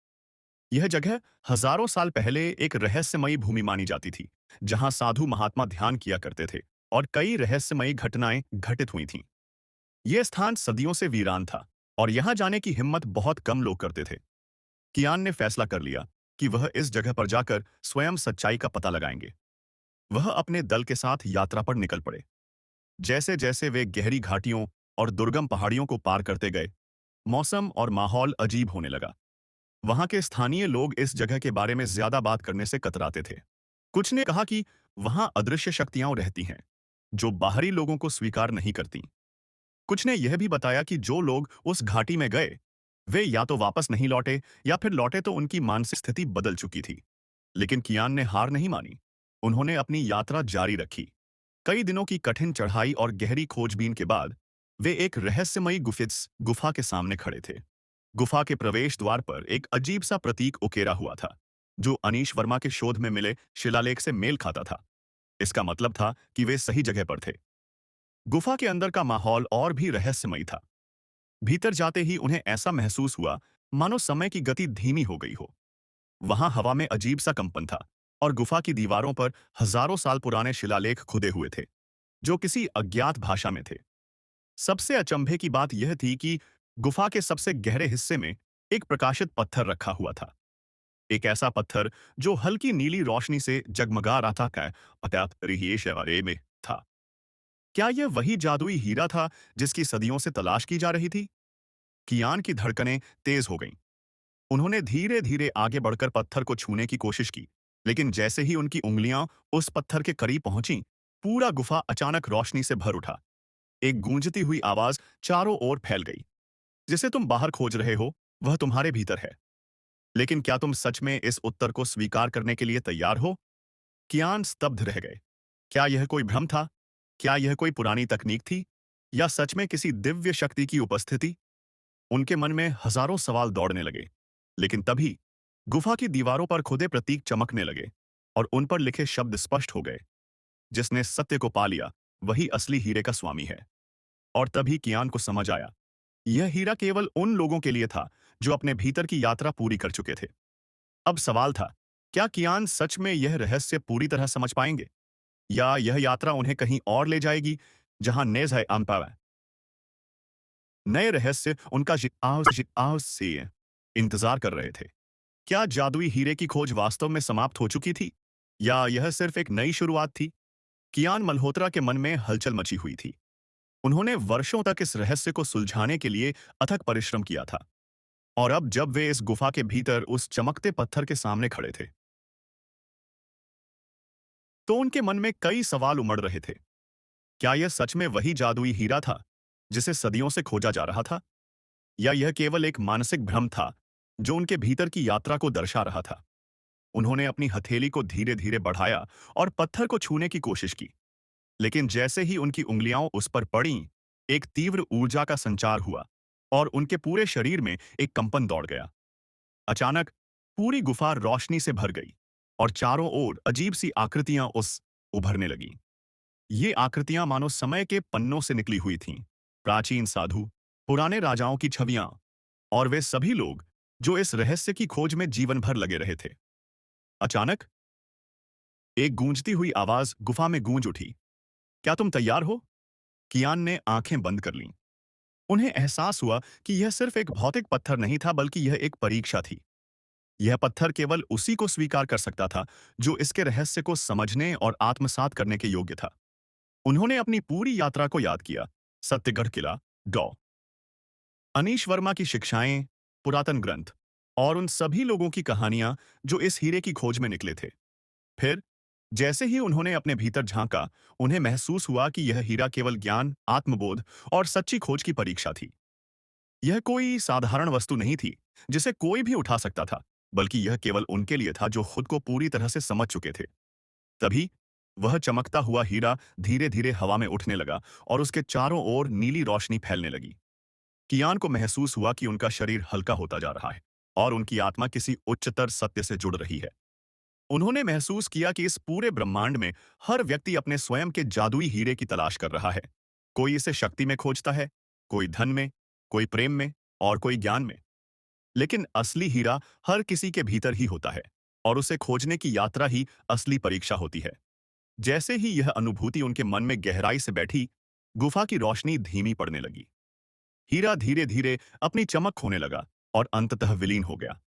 यह जगह हजारों साल पहले एक रहस्यमयी भूमि मानी जाती थी, जहां साधु महात्मा ध्यान किया करते थे और कई रहस्यमयी घटनाएं घटित हुई थीं। यह स्थान सदियों से वीरान था और यहां जाने की हिम्मत बहुत कम लोग करते थे। कियान ने फैसला कर लिया कि वह इस जगह पर जाकर स्वयं सच्चाई का पता लगाएंगे। वह अपने दल के साथ यात्रा पर निकल पड़े। जैसे जैसे वे गहरी घाटियों और दुर्गम पहाड़ियों को पार करते गए, मौसम और माहौल अजीब होने लगा। वहां के स्थानीय लोग इस जगह के बारे में ज्यादा बात करने से कतराते थे। कुछ ने कहा कि वहां अदृश्य शक्तियां रहती हैं, जो बाहरी लोगों को स्वीकार नहीं करती। कुछ ने यह भी बताया कि जो लोग उस घाटी में गए, वे या तो वापस नहीं लौटे, या फिर लौटे तो उनकी मानसिक स्थिति बदल चुकी थी। लेकिन कियान ने हार नहीं मानी। उन्होंने अपनी यात्रा जारी रखी। कई दिनों की कठिन चढ़ाई और गहरी खोजबीन के बाद वे एक रहस्यमयी गुफा के सामने खड़े थे। गुफा के प्रवेश द्वार पर एक अजीब सा प्रतीक उकेरा हुआ था, जो अनीश वर्मा के शोध में मिले शिलालेख से मेल खाता था। इसका मतलब था कि वे सही जगह पर थे। गुफा के अंदर का माहौल और भी रहस्यमयी था। भीतर जाते ही उन्हें ऐसा महसूस हुआ मानो समय की गति धीमी हो गई हो। वहां हवा में अजीब सा कंपन था, और गुफा की दीवारों पर हजारों साल पुराने शिलालेख खुदे हुए थे, जो किसी अज्ञात भाषा में थे। सबसे अचंभे की बात यह थी कि गुफा के सबसे गहरे हिस्से में एक प्रकाशित पत्थर रखा हुआ था। एक ऐसा पत्थर जो हल्की नीली रोशनी से जगमगा रहा था। में था। क्या यह वही जादुई हीरा था जिसकी सदियों से तलाश की जा रही थी? कियान की धड़कनें तेज हो गईं। उन्होंने धीरे धीरे आगे बढ़कर पत्थर को छूने की कोशिश की, लेकिन जैसे ही उनकी उंगलियां उस पत्थर के करीब पहुंची, पूरा गुफा अचानक रोशनी से भर उठा। एक गूंजती हुई आवाज चारों ओर फैल गई। जिसे तुम बाहर खोज रहे हो, वह तुम्हारे भीतर है। लेकिन क्या तुम सच में इस उत्तर को स्वीकार करने के लिए तैयार हो? कियान स्तब्ध रह गए। क्या यह कोई भ्रम था? क्या यह कोई पुरानी तकनीक थी, या सच में किसी दिव्य शक्ति की उपस्थिति? उनके मन में हजारों सवाल दौड़ने लगे। लेकिन तभी गुफा की दीवारों पर खुदे प्रतीक चमकने लगे, और उन पर लिखे शब्द स्पष्ट हो गए। जिसने सत्य को पा लिया, वही असली हीरे का स्वामी है। और तभी कियान को समझ आया, यह हीरा केवल उन लोगों के लिए था जो अपने भीतर की यात्रा पूरी कर चुके थे। अब सवाल था, क्या कियान सच में यह रहस्य पूरी तरह समझ पाएंगे, या यह यात्रा उन्हें कहीं और ले जाएगी जहां नेज है अनपावा। नए रहस्य उनका जिज्ञासा से इंतजार कर रहे थे। क्या जादुई हीरे की खोज वास्तव में समाप्त हो चुकी थी, या यह सिर्फ एक नई शुरुआत थी? कियान मल्होत्रा के मन में हलचल मची हुई थी। उन्होंने वर्षों तक इस रहस्य को सुलझाने के लिए अथक परिश्रम किया था, और अब जब वे इस गुफा के भीतर उस चमकते पत्थर के सामने खड़े थे, तो उनके मन में कई सवाल उमड़ रहे थे। क्या यह सच में वही जादुई हीरा था जिसे सदियों से खोजा जा रहा था, या यह केवल एक मानसिक भ्रम था जो उनके भीतर की यात्रा को दर्शा रहा था? उन्होंने अपनी हथेली को धीरे धीरे बढ़ाया और पत्थर को छूने की कोशिश की। लेकिन जैसे ही उनकी उंगलियां उस पर पड़ीं, एक तीव्र ऊर्जा का संचार हुआ, और उनके पूरे शरीर में एक कंपन दौड़ गया। अचानक पूरी गुफा रोशनी से भर गई, और चारों ओर अजीब सी आकृतियां उस उभरने लगीं। ये आकृतियां मानो समय के पन्नों से निकली हुई थीं। प्राचीन साधु, पुराने राजाओं की छवियां, और वे सभी लोग जो इस रहस्य की खोज में जीवन भर लगे रहे थे। अचानक एक गूंजती हुई आवाज गुफा में गूंज उठी। क्या तुम तैयार हो? कियान ने आंखें बंद कर लीं। उन्हें एहसास हुआ कि यह सिर्फ एक भौतिक पत्थर नहीं था, बल्कि यह एक परीक्षा थी। यह पत्थर केवल उसी को स्वीकार कर सकता था जो इसके रहस्य को समझने और आत्मसात करने के योग्य था। उन्होंने अपनी पूरी यात्रा को याद किया। सत्यगढ़ किला, डॉ अनीश वर्मा की शिक्षाएं, पुरातन ग्रंथ और उन सभी लोगों की कहानियां जो इस हीरे की खोज में निकले थे। फिर जैसे ही उन्होंने अपने भीतर झांका, उन्हें महसूस हुआ कि यह हीरा केवल ज्ञान, आत्मबोध और सच्ची खोज की परीक्षा थी। यह कोई साधारण वस्तु नहीं थी जिसे कोई भी उठा सकता था, बल्कि यह केवल उनके लिए था जो खुद को पूरी तरह से समझ चुके थे। तभी वह चमकता हुआ हीरा धीरे धीरे हवा में उठने लगा और उसके चारों ओर नीली रोशनी फैलने लगी। कियान को महसूस हुआ कि उनका शरीर हल्का होता जा रहा है और उनकी आत्मा किसी उच्चतर सत्य से जुड़ रही है। उन्होंने महसूस किया कि इस पूरे ब्रह्मांड में हर व्यक्ति अपने स्वयं के जादुई हीरे की तलाश कर रहा है। कोई इसे शक्ति में खोजता है, कोई धन में, कोई प्रेम में और कोई ज्ञान में। लेकिन असली हीरा हर किसी के भीतर ही होता है और उसे खोजने की यात्रा ही असली परीक्षा होती है। जैसे ही यह अनुभूति उनके मन में गहराई से बैठी, गुफा की रोशनी धीमी पड़ने लगी। हीरा धीरे धीरे अपनी चमक खोने लगा और अंततः विलीन हो गया।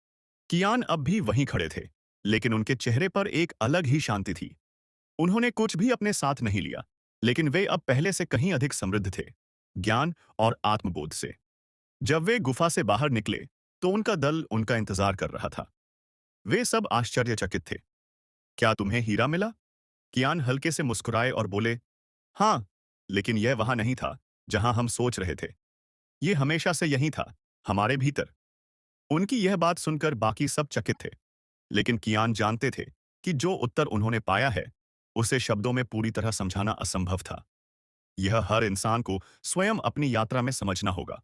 कियान अब भी वहीं खड़े थे, लेकिन उनके चेहरे पर एक अलग ही शांति थी। उन्होंने कुछ भी अपने साथ नहीं लिया, लेकिन वे अब पहले से कहीं अधिक समृद्ध थे, ज्ञान और आत्मबोध से। जब वे गुफा से बाहर निकले, तो उनका दल उनका इंतजार कर रहा था। वे सब आश्चर्यचकित थे। क्या तुम्हें हीरा मिला? कियान हल्के से मुस्कुराए और बोले, हाँ, लेकिन यह वहां नहीं था जहां हम सोच रहे थे। ये हमेशा से यहीं था, हमारे भीतर। उनकी यह बात सुनकर बाकी सब चकित थे, लेकिन कियान जानते थे कि जो उत्तर उन्होंने पाया है, उसे शब्दों में पूरी तरह समझाना असंभव था। यह हर इंसान को स्वयं अपनी यात्रा में समझना होगा।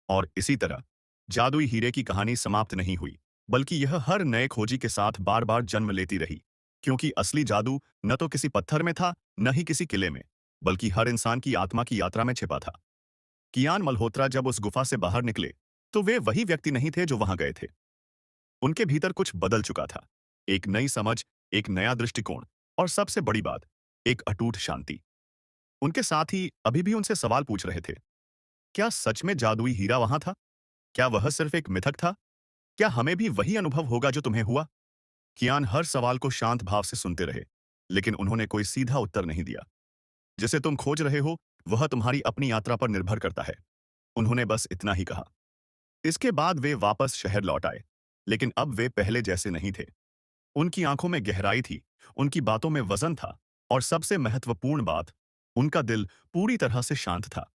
और इसी तरह जादुई हीरे की कहानी समाप्त नहीं हुई, बल्कि यह हर नए खोजी के साथ बार बार जन्म लेती रही। क्योंकि असली जादू न तो किसी पत्थर में था, न ही किसी किले में, बल्कि हर इंसान की आत्मा की यात्रा में छिपा था। कियान मल्होत्रा जब उस गुफा से बाहर निकले, तो वे वही व्यक्ति नहीं थे जो वहां गए थे। उनके भीतर कुछ बदल चुका था। एक नई समझ, एक नया दृष्टिकोण और सबसे बड़ी बात, एक अटूट शांति। उनके साथी अभी भी उनसे सवाल पूछ रहे थे। क्या सच में जादुई हीरा वहां था? क्या वह सिर्फ एक मिथक था? क्या हमें भी वही अनुभव होगा जो तुम्हें हुआ? कियान हर सवाल को शांत भाव से सुनते रहे, लेकिन उन्होंने कोई सीधा उत्तर नहीं दिया। जिसे तुम खोज रहे हो, वह तुम्हारी अपनी यात्रा पर निर्भर करता है। उन्होंने बस इतना ही कहा। इसके बाद वे वापस शहर लौट आए, लेकिन अब वे पहले जैसे नहीं थे। उनकी आंखों में गहराई थी, उनकी बातों में वजन था, और सबसे महत्वपूर्ण बात, उनका दिल पूरी तरह से शांत था।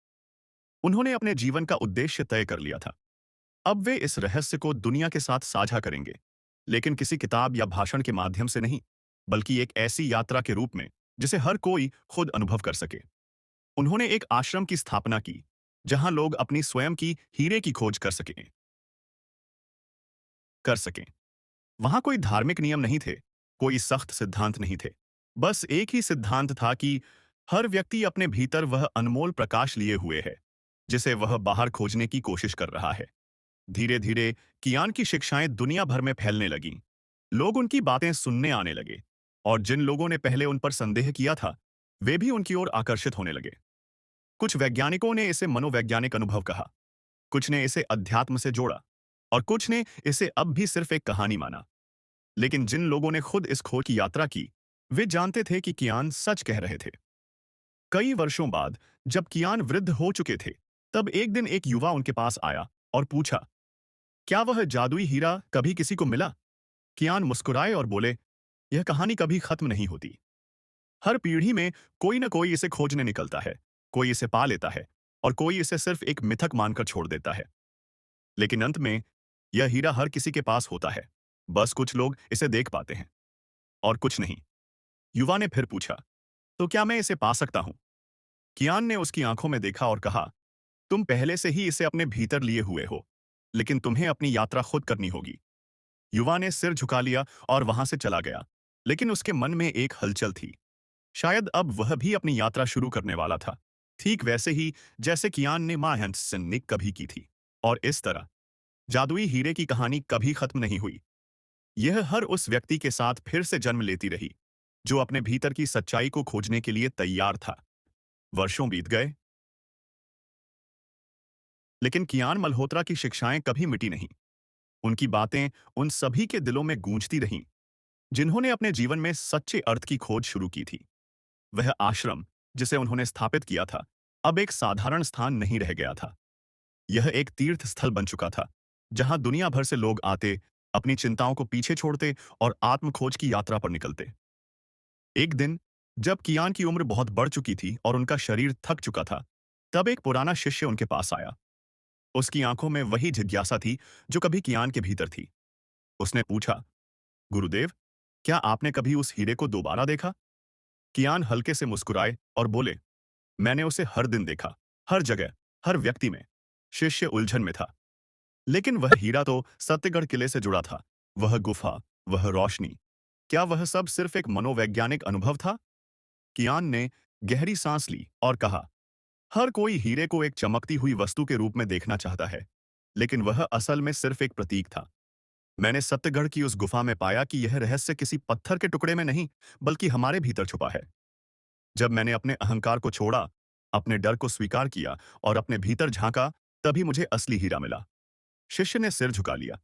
उन्होंने अपने जीवन का उद्देश्य तय कर लिया था। अब वे इस रहस्य को दुनिया के साथ साझा करेंगे, लेकिन किसी किताब या भाषण के माध्यम से नहीं, बल्कि एक ऐसी यात्रा के रूप में जिसे हर कोई खुद अनुभव कर सके। उन्होंने एक आश्रम की स्थापना की, जहां लोग अपनी स्वयं की हीरे की खोज कर सकें। वहां कोई धार्मिक नियम नहीं थे, कोई सख्त सिद्धांत नहीं थे। बस एक ही सिद्धांत था कि हर व्यक्ति अपने भीतर वह अनमोल प्रकाश लिए हुए है, जिसे वह बाहर खोजने की कोशिश कर रहा है। धीरे धीरे कियान की शिक्षाएं दुनिया भर में फैलने लगीं। लोग उनकी बातें सुनने आने लगे, और जिन लोगों ने पहले उन पर संदेह किया था, वे भी उनकी ओर आकर्षित होने लगे। कुछ वैज्ञानिकों ने इसे मनोवैज्ञानिक अनुभव कहा, कुछ ने इसे अध्यात्म से जोड़ा, और कुछ ने इसे अब भी सिर्फ एक कहानी माना। लेकिन जिन लोगों ने खुद इस खोज की यात्रा की, वे जानते थे कि कियान सच कह रहे थे। कई वर्षों बाद जब कियान वृद्ध हो चुके थे, तब एक दिन एक युवा उनके पास आया और पूछा, क्या वह जादुई हीरा कभी किसी को मिला? कियान मुस्कुराए और बोले, यह कहानी कभी खत्म नहीं होती। हर पीढ़ी में कोई न कोई इसे खोजने निकलता है, कोई इसे पा लेता है, और कोई इसे सिर्फ एक मिथक मानकर छोड़ देता है। लेकिन अंत में यह हीरा हर किसी के पास होता है। बस कुछ लोग इसे देख पाते हैं और कुछ नहीं। युवा ने फिर पूछा, तो क्या मैं इसे पा सकता हूं? कियान ने उसकी आंखों में देखा और कहा, तुम पहले से ही इसे अपने भीतर लिए हुए हो, लेकिन तुम्हें अपनी यात्रा खुद करनी होगी। युवा ने सिर झुका लिया और वहां से चला गया, लेकिन उसके मन में एक हलचल थी। शायद अब वह भी अपनी यात्रा शुरू करने वाला था, ठीक वैसे ही जैसे कियान ने मां हंसन ने कभी की थी। और इस तरह जादुई हीरे की कहानी कभी खत्म नहीं हुई। यह हर उस व्यक्ति के साथ फिर से जन्म लेती रही, जो अपने भीतर की सच्चाई को खोजने के लिए तैयार था। वर्षों बीत गए, लेकिन कियान मल्होत्रा की शिक्षाएं कभी मिटी नहीं। उनकी बातें उन सभी के दिलों में गूंजती रहीं, जिन्होंने अपने जीवन में सच्चे अर्थ की खोज शुरू की थी। वह आश्रम, जिसे उन्होंने स्थापित किया था, अब एक साधारण स्थान नहीं रह गया था। यह एक तीर्थ स्थल बन चुका था, जहां दुनिया भर से लोग आते, अपनी चिंताओं को पीछे छोड़ते और आत्मखोज की यात्रा पर निकलते। एक दिन, जब कियान की उम्र बहुत बढ़ चुकी थी और उनका शरीर थक चुका था, तब एक पुराना शिष्य उनके पास आया। उसकी आंखों में वही जिज्ञासा थी जो कभी कियान के भीतर थी। उसने पूछा, गुरुदेव, क्या आपने कभी उस हीरे को दोबारा देखा? कियान हल्के से मुस्कुराए और बोले, मैंने उसे हर दिन देखा, हर जगह, हर व्यक्ति में। शिष्य उलझन में था। लेकिन वह हीरा तो सत्यगढ़ किले से जुड़ा था। वह गुफा, वह रोशनी, क्या वह सब सिर्फ एक मनोवैज्ञानिक अनुभव था? कियान ने गहरी सांस ली और कहा, हर कोई हीरे को एक चमकती हुई वस्तु के रूप में देखना चाहता है, लेकिन वह असल में सिर्फ एक प्रतीक था। मैंने सत्यगढ़ की उस गुफा में पाया कि यह रहस्य किसी पत्थर के टुकड़े में नहीं, बल्कि हमारे भीतर छुपा है। जब मैंने अपने अहंकार को छोड़ा, अपने डर को स्वीकार किया और अपने भीतर झांका, तभी मुझे असली हीरा मिला। शिष्य ने सिर झुका लिया।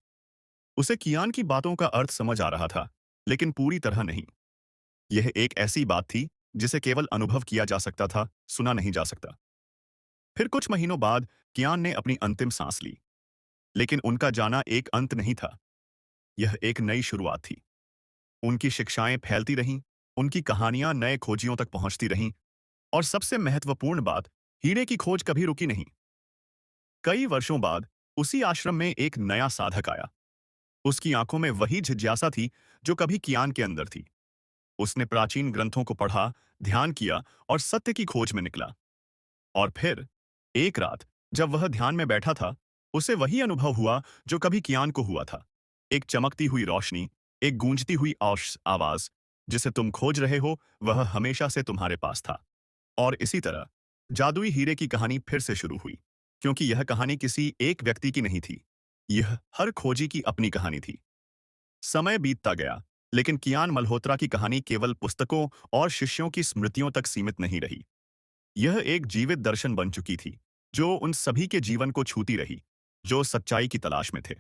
उसे कियान की बातों का अर्थ समझ आ रहा था, लेकिन पूरी तरह नहीं। यह एक ऐसी बात थी जिसे केवल अनुभव किया जा सकता था, सुना नहीं जा सकता। फिर कुछ महीनों बाद कियान ने अपनी अंतिम सांस ली, लेकिन उनका जाना एक अंत नहीं था। यह एक नई शुरुआत थी। उनकी शिक्षाएं फैलती रहीं, उनकी कहानियां नए खोजियों तक पहुंचती रहीं, और सबसे महत्वपूर्ण बात, हीरे की खोज कभी रुकी नहीं। कई वर्षों बाद उसी आश्रम में एक नया साधक आया। उसकी आंखों में वही जिज्ञासा थी जो कभी कियान के अंदर थी। उसने प्राचीन ग्रंथों को पढ़ा, ध्यान किया और सत्य की खोज में निकला। और फिर एक रात, जब वह ध्यान में बैठा था, उसे वही अनुभव हुआ जो कभी कियान को हुआ था। एक चमकती हुई रोशनी, एक गूंजती हुई आवाज, जिसे तुम खोज रहे हो वह हमेशा से तुम्हारे पास था। और इसी तरह जादुई हीरे की कहानी फिर से शुरू हुई, क्योंकि यह कहानी किसी एक व्यक्ति की नहीं थी। यह हर खोजी की अपनी कहानी थी। समय बीतता गया, लेकिन कियान मल्होत्रा की कहानी केवल पुस्तकों और शिष्यों की स्मृतियों तक सीमित नहीं रही। यह एक जीवित दर्शन बन चुकी थी, जो उन सभी के जीवन को छूती रही, जो सच्चाई की तलाश में थे।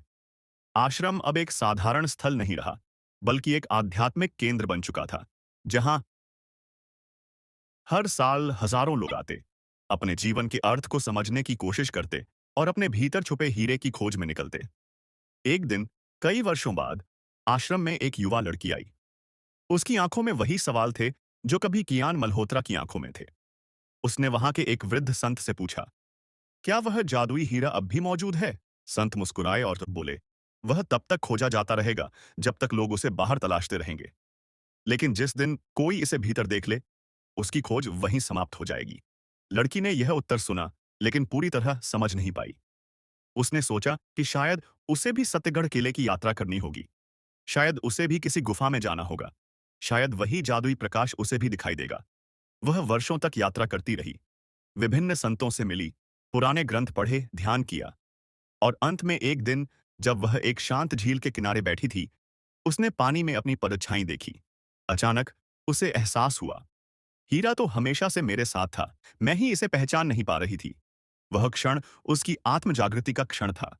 आश्रम अब एक साधारण स्थल नहीं रहा, बल्कि एक आध्यात्मिक केंद्र बन चुका था, जहां हर साल हजारों लोग आते, अपने जीवन के अर्थ को समझने की कोशिश करते और अपने भीतर छुपे हीरे की खोज में निकलते। एक दिन, कई वर्षों बाद, आश्रम में एक युवा लड़की आई। उसकी आंखों में वही सवाल थे जो कभी कियान मल्होत्रा की आंखों में थे। उसने वहां के एक वृद्ध संत से पूछा, क्या वह जादुई हीरा अब भी मौजूद है? संत मुस्कुराए और बोले, वह तब तक खोजा जाता रहेगा जब तक लोग उसे बाहर तलाशते रहेंगे। लेकिन जिस दिन कोई इसे भीतर देख ले, उसकी खोज वहीं समाप्त हो जाएगी। लड़की ने यह उत्तर सुना, लेकिन पूरी तरह समझ नहीं पाई। उसने सोचा कि शायद उसे भी सत्यगढ़ किले की यात्रा करनी होगी। शायद उसे भी किसी गुफा में जाना होगा। शायद वही जादुई प्रकाश उसे भी दिखाई देगा। वह वर्षों तक यात्रा करती रही, विभिन्न संतों से मिली, पुराने ग्रंथ पढ़े, ध्यान किया, और अंत में एक दिन, जब वह एक शांत झील के किनारे बैठी थी, उसने पानी में अपनी परछाई देखी। अचानक उसे एहसास हुआ, हीरा तो हमेशा से मेरे साथ था, मैं ही इसे पहचान नहीं पा रही थी। वह क्षण उसकी आत्म जागृति का क्षण था।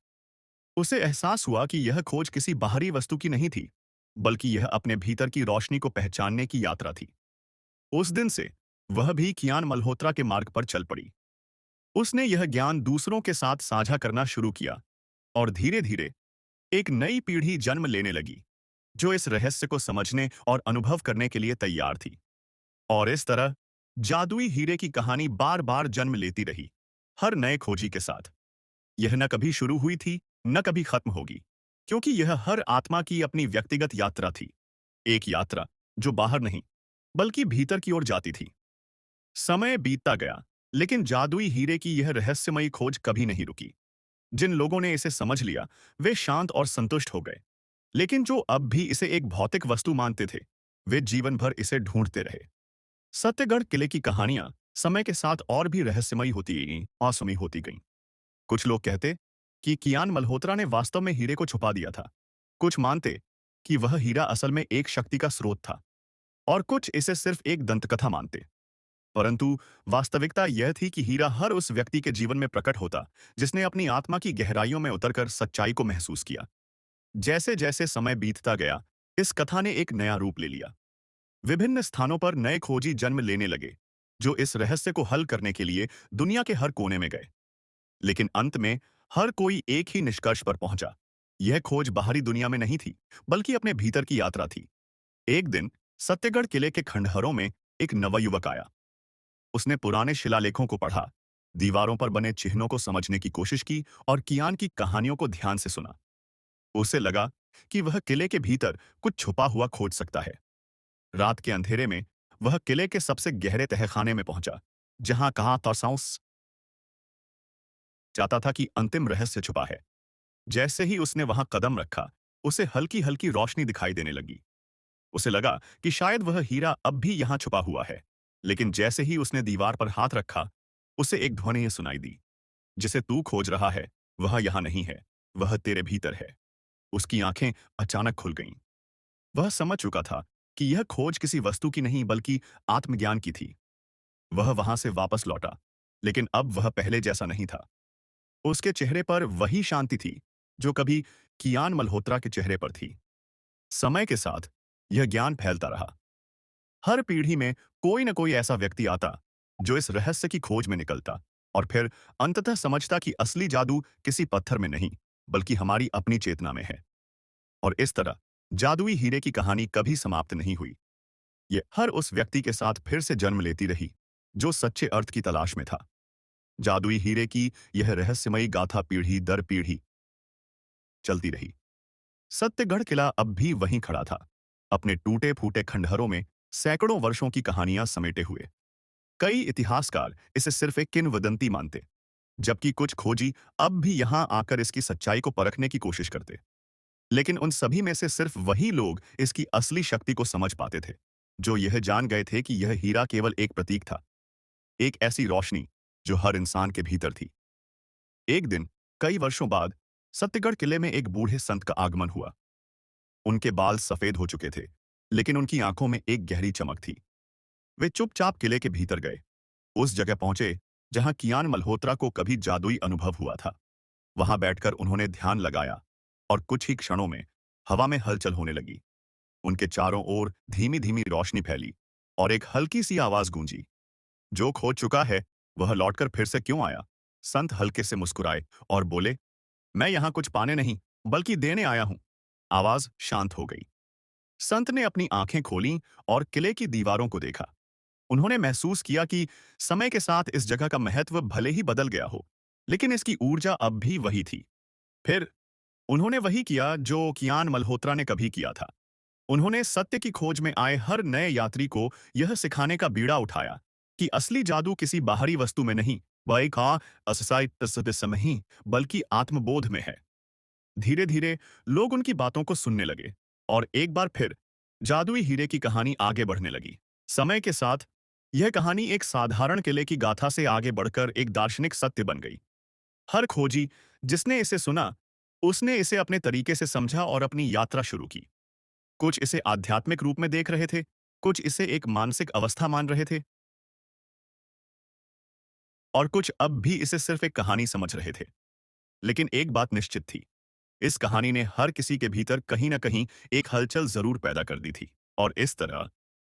उसे एहसास हुआ कि यह खोज किसी बाहरी वस्तु की नहीं थी, बल्कि यह अपने भीतर की रोशनी को पहचानने की यात्रा थी। उस दिन से वह भी कियान मल्होत्रा के मार्ग पर चल पड़ी। उसने यह ज्ञान दूसरों के साथ साझा करना शुरू किया, और धीरे धीरे एक नई पीढ़ी जन्म लेने लगी, जो इस रहस्य को समझने और अनुभव करने के लिए तैयार थी। और इस तरह जादुई हीरे की कहानी बार बार जन्म लेती रही, हर नए खोजी के साथ। यह न कभी शुरू हुई थी, न कभी खत्म होगी, क्योंकि यह हर आत्मा की अपनी व्यक्तिगत यात्रा थी। एक यात्रा जो बाहर नहीं, बल्कि भीतर की ओर जाती थी। समय बीतता गया, लेकिन जादुई हीरे की यह रहस्यमयी खोज कभी नहीं रुकी। जिन लोगों ने इसे समझ लिया, वे शांत और संतुष्ट हो गए। लेकिन जो अब भी इसे एक भौतिक वस्तु मानते थे, वे जीवन भर इसे ढूंढते रहे। सत्यगढ़ किले की कहानियां समय के साथ और भी रहस्यमयी होती गईं, असमयी होती गईं। कुछ लोग कहते कि कियान मल्होत्रा ने वास्तव में हीरे को छुपा दिया था। कुछ मानते कि वह हीरा असल में एक शक्ति का स्रोत था और कुछ इसे सिर्फ एक दंतकथा मानते। परंतु वास्तविकता यह थी कि हीरा हर उस व्यक्ति के जीवन में प्रकट होता जिसने अपनी आत्मा की गहराइयों में उतरकर सच्चाई को महसूस किया। जैसे जैसे समय बीतता गया, इस कथा ने एक नया रूप ले लिया। विभिन्न स्थानों पर नए खोजी जन्म लेने लगे, जो इस रहस्य को हल करने के लिए दुनिया के हर कोने में गए। लेकिन अंत में हर कोई एक ही निष्कर्ष पर पहुंचा। यह खोज बाहरी दुनिया में नहीं थी, बल्कि अपने भीतर की यात्रा थी। एक दिन सत्यगढ़ किले के खंडहरों में एक नवयुवक आया। उसने पुराने शिलालेखों को पढ़ा, दीवारों पर बने चिन्हों को समझने की कोशिश की और कियान की कहानियों को ध्यान से सुना। उसे लगा कि वह किले के भीतर कुछ छुपा हुआ खोज सकता है। रात के अंधेरे में वह किले के सबसे गहरे तहखाने में पहुंचा, जहां कहा तौसाउस जाता था कि अंतिम रहस्य छुपा है। जैसे ही उसने वहां कदम रखा, उसे हल्की हल्की रोशनी दिखाई देने लगी। उसे लगा कि शायद वह हीरा अब भी यहां छुपा हुआ है। लेकिन जैसे ही उसने दीवार पर हाथ रखा, उसे एक ध्वनि सुनाई दी, जिसे तू खोज रहा है वह यहां नहीं है, वह तेरे भीतर है। उसकी आंखें अचानक खुल गईं। वह समझ चुका था कि यह खोज किसी वस्तु की नहीं बल्कि आत्मज्ञान की थी। वह वहां से वापस लौटा, लेकिन अब वह पहले जैसा नहीं था। उसके चेहरे पर वही शांति थी जो कभी कियान मल्होत्रा के चेहरे पर थी। समय के साथ यह ज्ञान फैलता रहा। हर पीढ़ी में कोई न कोई ऐसा व्यक्ति आता जो इस रहस्य की खोज में निकलता और फिर अंततः समझता कि असली जादू किसी पत्थर में नहीं, बल्कि हमारी अपनी चेतना में है। और इस तरह जादुई हीरे की कहानी कभी समाप्त नहीं हुई। ये हर उस व्यक्ति के साथ फिर से जन्म लेती रही जो सच्चे अर्थ की तलाश में था। जादुई हीरे की यह रहस्यमयी गाथा पीढ़ी दर पीढ़ी चलती रही। सत्यगढ़ किला अब भी वहीं खड़ा था, अपने टूटे फूटे खंडहरों में सैकड़ों वर्षों की कहानियां समेटे हुए। कई इतिहासकार इसे सिर्फ एक किंवदंती मानते, जबकि कुछ खोजी अब भी यहां आकर इसकी सच्चाई को परखने की कोशिश करते। लेकिन उन सभी में से सिर्फ वही लोग इसकी असली शक्ति को समझ पाते थे, जो यह जान गए थे कि यह हीरा केवल एक प्रतीक था, एक ऐसी रोशनी जो हर इंसान के भीतर थी। एक दिन कई वर्षों बाद सत्यगढ़ किले में एक बूढ़े संत का आगमन हुआ। उनके बाल सफेद हो चुके थे, लेकिन उनकी आंखों में एक गहरी चमक थी। वे चुपचाप किले के भीतर गए, उस जगह पहुंचे जहां कियान मल्होत्रा को कभी जादुई अनुभव हुआ था। वहां बैठकर उन्होंने ध्यान लगाया और कुछ ही क्षणों में हवा में हलचल होने लगी। उनके चारों ओर धीमी धीमी रोशनी फैली और एक हल्की सी आवाज गूंजी, जो खो चुका है वह लौटकर फिर से क्यों आया। संत हल्के से मुस्कुराए और बोले, मैं यहां कुछ पाने नहीं बल्कि देने आया हूं। आवाज शांत हो गई। संत ने अपनी आंखें खोलीं और किले की दीवारों को देखा। उन्होंने महसूस किया कि समय के साथ इस जगह का महत्व भले ही बदल गया हो, लेकिन इसकी ऊर्जा अब भी वही थी। फिर उन्होंने वही किया जो कियान मल्होत्रा ने कभी किया था। उन्होंने सत्य की खोज में आए हर नए यात्री को यह सिखाने का बीड़ा उठाया कि असली जादू किसी बाहरी वस्तु में नहीं, वह समय ही बल्कि आत्मबोध में है। धीरे धीरे लोग उनकी बातों को सुनने लगे और एक बार फिर जादुई हीरे की कहानी आगे बढ़ने लगी। समय के साथ यह कहानी एक साधारण किले की गाथा से आगे बढ़कर एक दार्शनिक सत्य बन गई। हर खोजी जिसने इसे सुना, उसने इसे अपने तरीके से समझा और अपनी यात्रा शुरू की। कुछ इसे आध्यात्मिक रूप में देख रहे थे, कुछ इसे एक मानसिक अवस्था मान रहे थे और कुछ अब भी इसे सिर्फ एक कहानी समझ रहे थे। लेकिन एक बात निश्चित थी, इस कहानी ने हर किसी के भीतर कहीं न कहीं एक हलचल जरूर पैदा कर दी थी। और इस तरह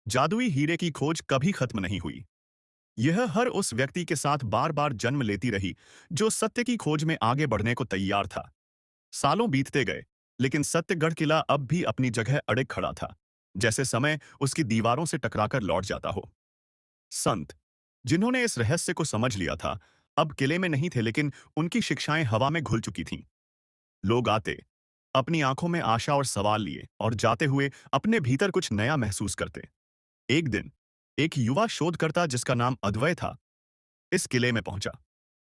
जादुई हीरे की खोज कभी खत्म नहीं हुई। यह हर उस व्यक्ति के साथ बार बार जन्म लेती रही जो सत्य की खोज में आगे बढ़ने को तैयार था। सालों बीतते गए, लेकिन सत्यगढ़ किला अब भी अपनी जगह अड़े खड़ा था, जैसे समय उसकी दीवारों से टकराकर लौट जाता हो। संत जिन्होंने इस रहस्य को समझ लिया था, अब किले में नहीं थे, लेकिन उनकी शिक्षाएं हवा में घुल चुकी थीं। लोग आते, अपनी आंखों में आशा और सवाल लिए और जाते हुए अपने भीतर कुछ नया महसूस करते। एक दिन एक युवा शोधकर्ता जिसका नाम अद्वय था, इस किले में पहुंचा।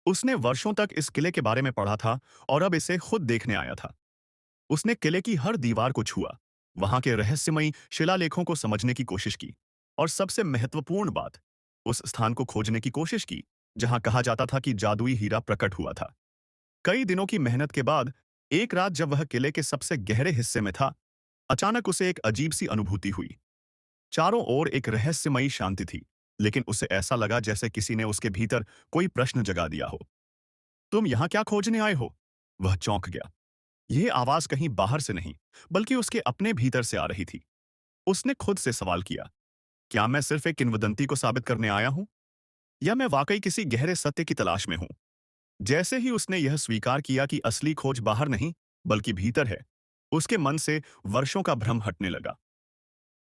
उसने वर्षों तक इस किले के बारे में पढ़ा था और अब इसे खुद देखने आया था। उसने किले की हर दीवार को छुआ, वहां के रहस्यमयी शिलालेखों को समझने की कोशिश की और सबसे महत्वपूर्ण बात, उस स्थान को खोजने की कोशिश की जहां कहा जाता था कि जादुई हीरा प्रकट हुआ था। कई दिनों की मेहनत के बाद एक रात जब वह किले के सबसे गहरे हिस्से में था, अचानक उसे एक अजीब सी अनुभूति हुई। चारों ओर एक रहस्यमयी शांति थी, लेकिन उसे ऐसा लगा जैसे किसी ने उसके भीतर कोई प्रश्न जगा दिया हो। तुम यहाँ क्या खोजने आए हो? वह चौंक गया। यह आवाज कहीं बाहर से नहीं, बल्कि उसके अपने भीतर से आ रही थी। उसने खुद से सवाल किया, क्या मैं सिर्फ एक किंवदंती को साबित करने आया हूं, या मैं वाकई किसी गहरे सत्य की तलाश में हूं? जैसे ही उसने यह स्वीकार किया कि असली खोज बाहर नहीं, बल्कि भीतर है, उसके मन से वर्षों का भ्रम हटने लगा।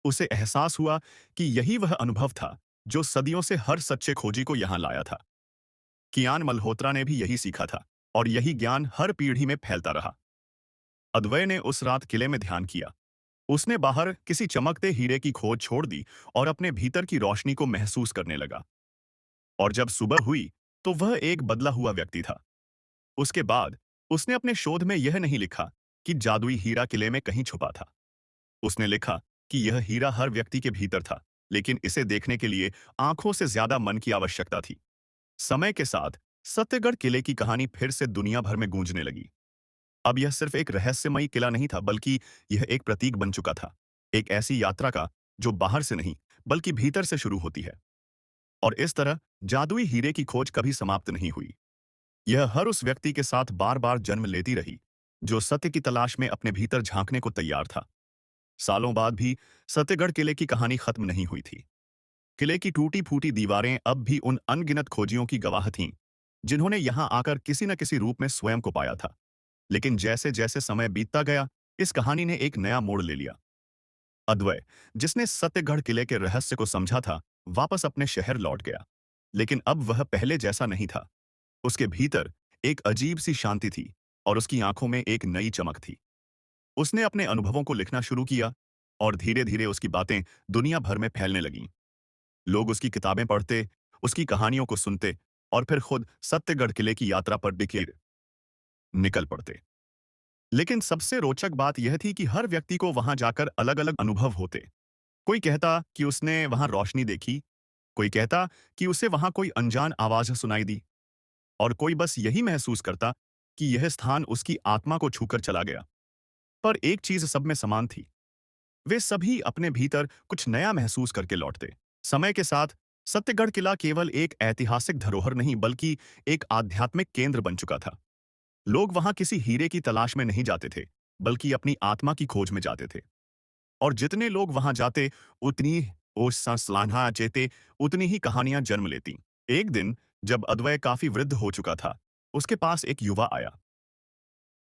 उसे एहसास हुआ कि यही वह अनुभव था जो सदियों से हर सच्चे खोजी को यहां लाया था। कियान मल्होत्रा ने भी यही सीखा था, और यही ज्ञान हर पीढ़ी में फैलता रहा। अद्वैय ने उस रात किले में ध्यान किया। उसने बाहर किसी चमकते हीरे की खोज छोड़ दी और अपने भीतर की रोशनी को महसूस करने लगा। और जब सुबह हुई, तो वह एक बदला हुआ व्यक्ति था। उसके बाद उसने अपने शोध में यह नहीं लिखा कि जादुई हीरा किले में कहीं छुपा था। उसने लिखा कि यह हीरा हर व्यक्ति के भीतर था, लेकिन इसे देखने के लिए आंखों से ज्यादा मन की आवश्यकता थी। समय के साथ सत्यगढ़ किले की कहानी फिर से दुनिया भर में गूंजने लगी। अब यह सिर्फ एक रहस्यमयी किला नहीं था, बल्कि यह एक प्रतीक बन चुका था, एक ऐसी यात्रा का जो बाहर से नहीं, बल्कि भीतर से शुरू होती है। और इस तरह जादुई हीरे की खोज कभी समाप्त नहीं हुई। यह हर उस व्यक्ति के साथ बार बार जन्म लेती रही जो सत्य की तलाश में अपने भीतर झांकने को तैयार था। सालों बाद भी सत्यगढ़ किले की कहानी खत्म नहीं हुई थी। किले की टूटी फूटी दीवारें अब भी उन अनगिनत खोजियों की गवाह थीं, जिन्होंने यहां आकर किसी न किसी रूप में स्वयं को पाया था। लेकिन जैसे जैसे समय बीतता गया, इस कहानी ने एक नया मोड़ ले लिया। अद्वैय, जिसने सत्यगढ़ किले के रहस्य को समझा था, वापस अपने शहर लौट गया। लेकिन अब वह पहले जैसा नहीं था। उसके भीतर एक अजीब सी शांति थी, और उसकी आंखों में एक नई चमक थी। उसने अपने अनुभवों को लिखना शुरू किया, और धीरे धीरे उसकी बातें दुनिया भर में फैलने लगीं। लोग उसकी किताबें पढ़ते, उसकी कहानियों को सुनते, और फिर खुद सत्यगढ़ किले की यात्रा पर निकल पड़ते। लेकिन सबसे रोचक बात यह थी कि हर व्यक्ति को वहां जाकर अलग अलग अनुभव होते। कोई कहता कि उसने वहां रोशनी देखी, कोई कहता कि उसे वहां कोई अनजान आवाज सुनाई दी, और कोई बस यही महसूस करता कि यह स्थान उसकी आत्मा को छूकर चला गया। पर एक चीज सब में समान थी, वे सभी अपने भीतर कुछ नया महसूस करके लौटते। समय के साथ सत्यगढ़ किला केवल एक ऐतिहासिक धरोहर नहीं, बल्कि एक आध्यात्मिक केंद्र बन चुका था। लोग वहां किसी हीरे की तलाश में नहीं जाते थे, बल्कि अपनी आत्मा की खोज में जाते थे। और जितने लोग वहां जाते, उतनी सलान्हा चेते, उतनी ही कहानियां जन्म लेती। एक दिन जब अद्वैय काफी वृद्ध हो चुका था, उसके पास एक युवा आया।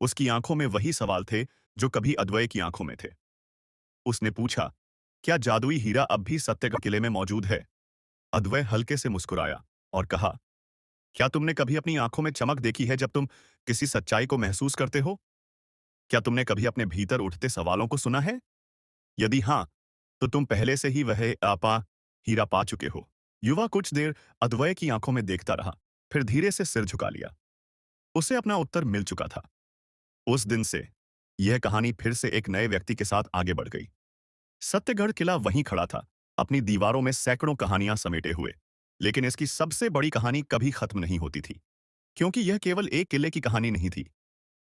उसकी आंखों में वही सवाल थे जो कभी अद्वैय की आंखों में थे। उसने पूछा, क्या जादुई हीरा अब भी सत्यगढ़ किले में मौजूद है? अद्वैय हल्के से मुस्कुराया और कहा, क्या तुमने कभी अपनी आंखों में चमक देखी है जब तुम किसी सच्चाई को महसूस करते हो? क्या तुमने कभी अपने भीतर उठते सवालों को सुना है? यदि हाँ, तो तुम पहले से ही वह आपा हीरा पा चुके हो। युवा कुछ देर अद्वैय की आंखों में देखता रहा, फिर धीरे से सिर झुका लिया। उसे अपना उत्तर मिल चुका था। उस दिन से यह कहानी फिर से एक नए व्यक्ति के साथ आगे बढ़ गई। सत्यगढ़ किला वहीं खड़ा था, अपनी दीवारों में सैकड़ों कहानियां समेटे हुए। लेकिन इसकी सबसे बड़ी कहानी कभी खत्म नहीं होती थी, क्योंकि यह केवल एक किले की कहानी नहीं थी।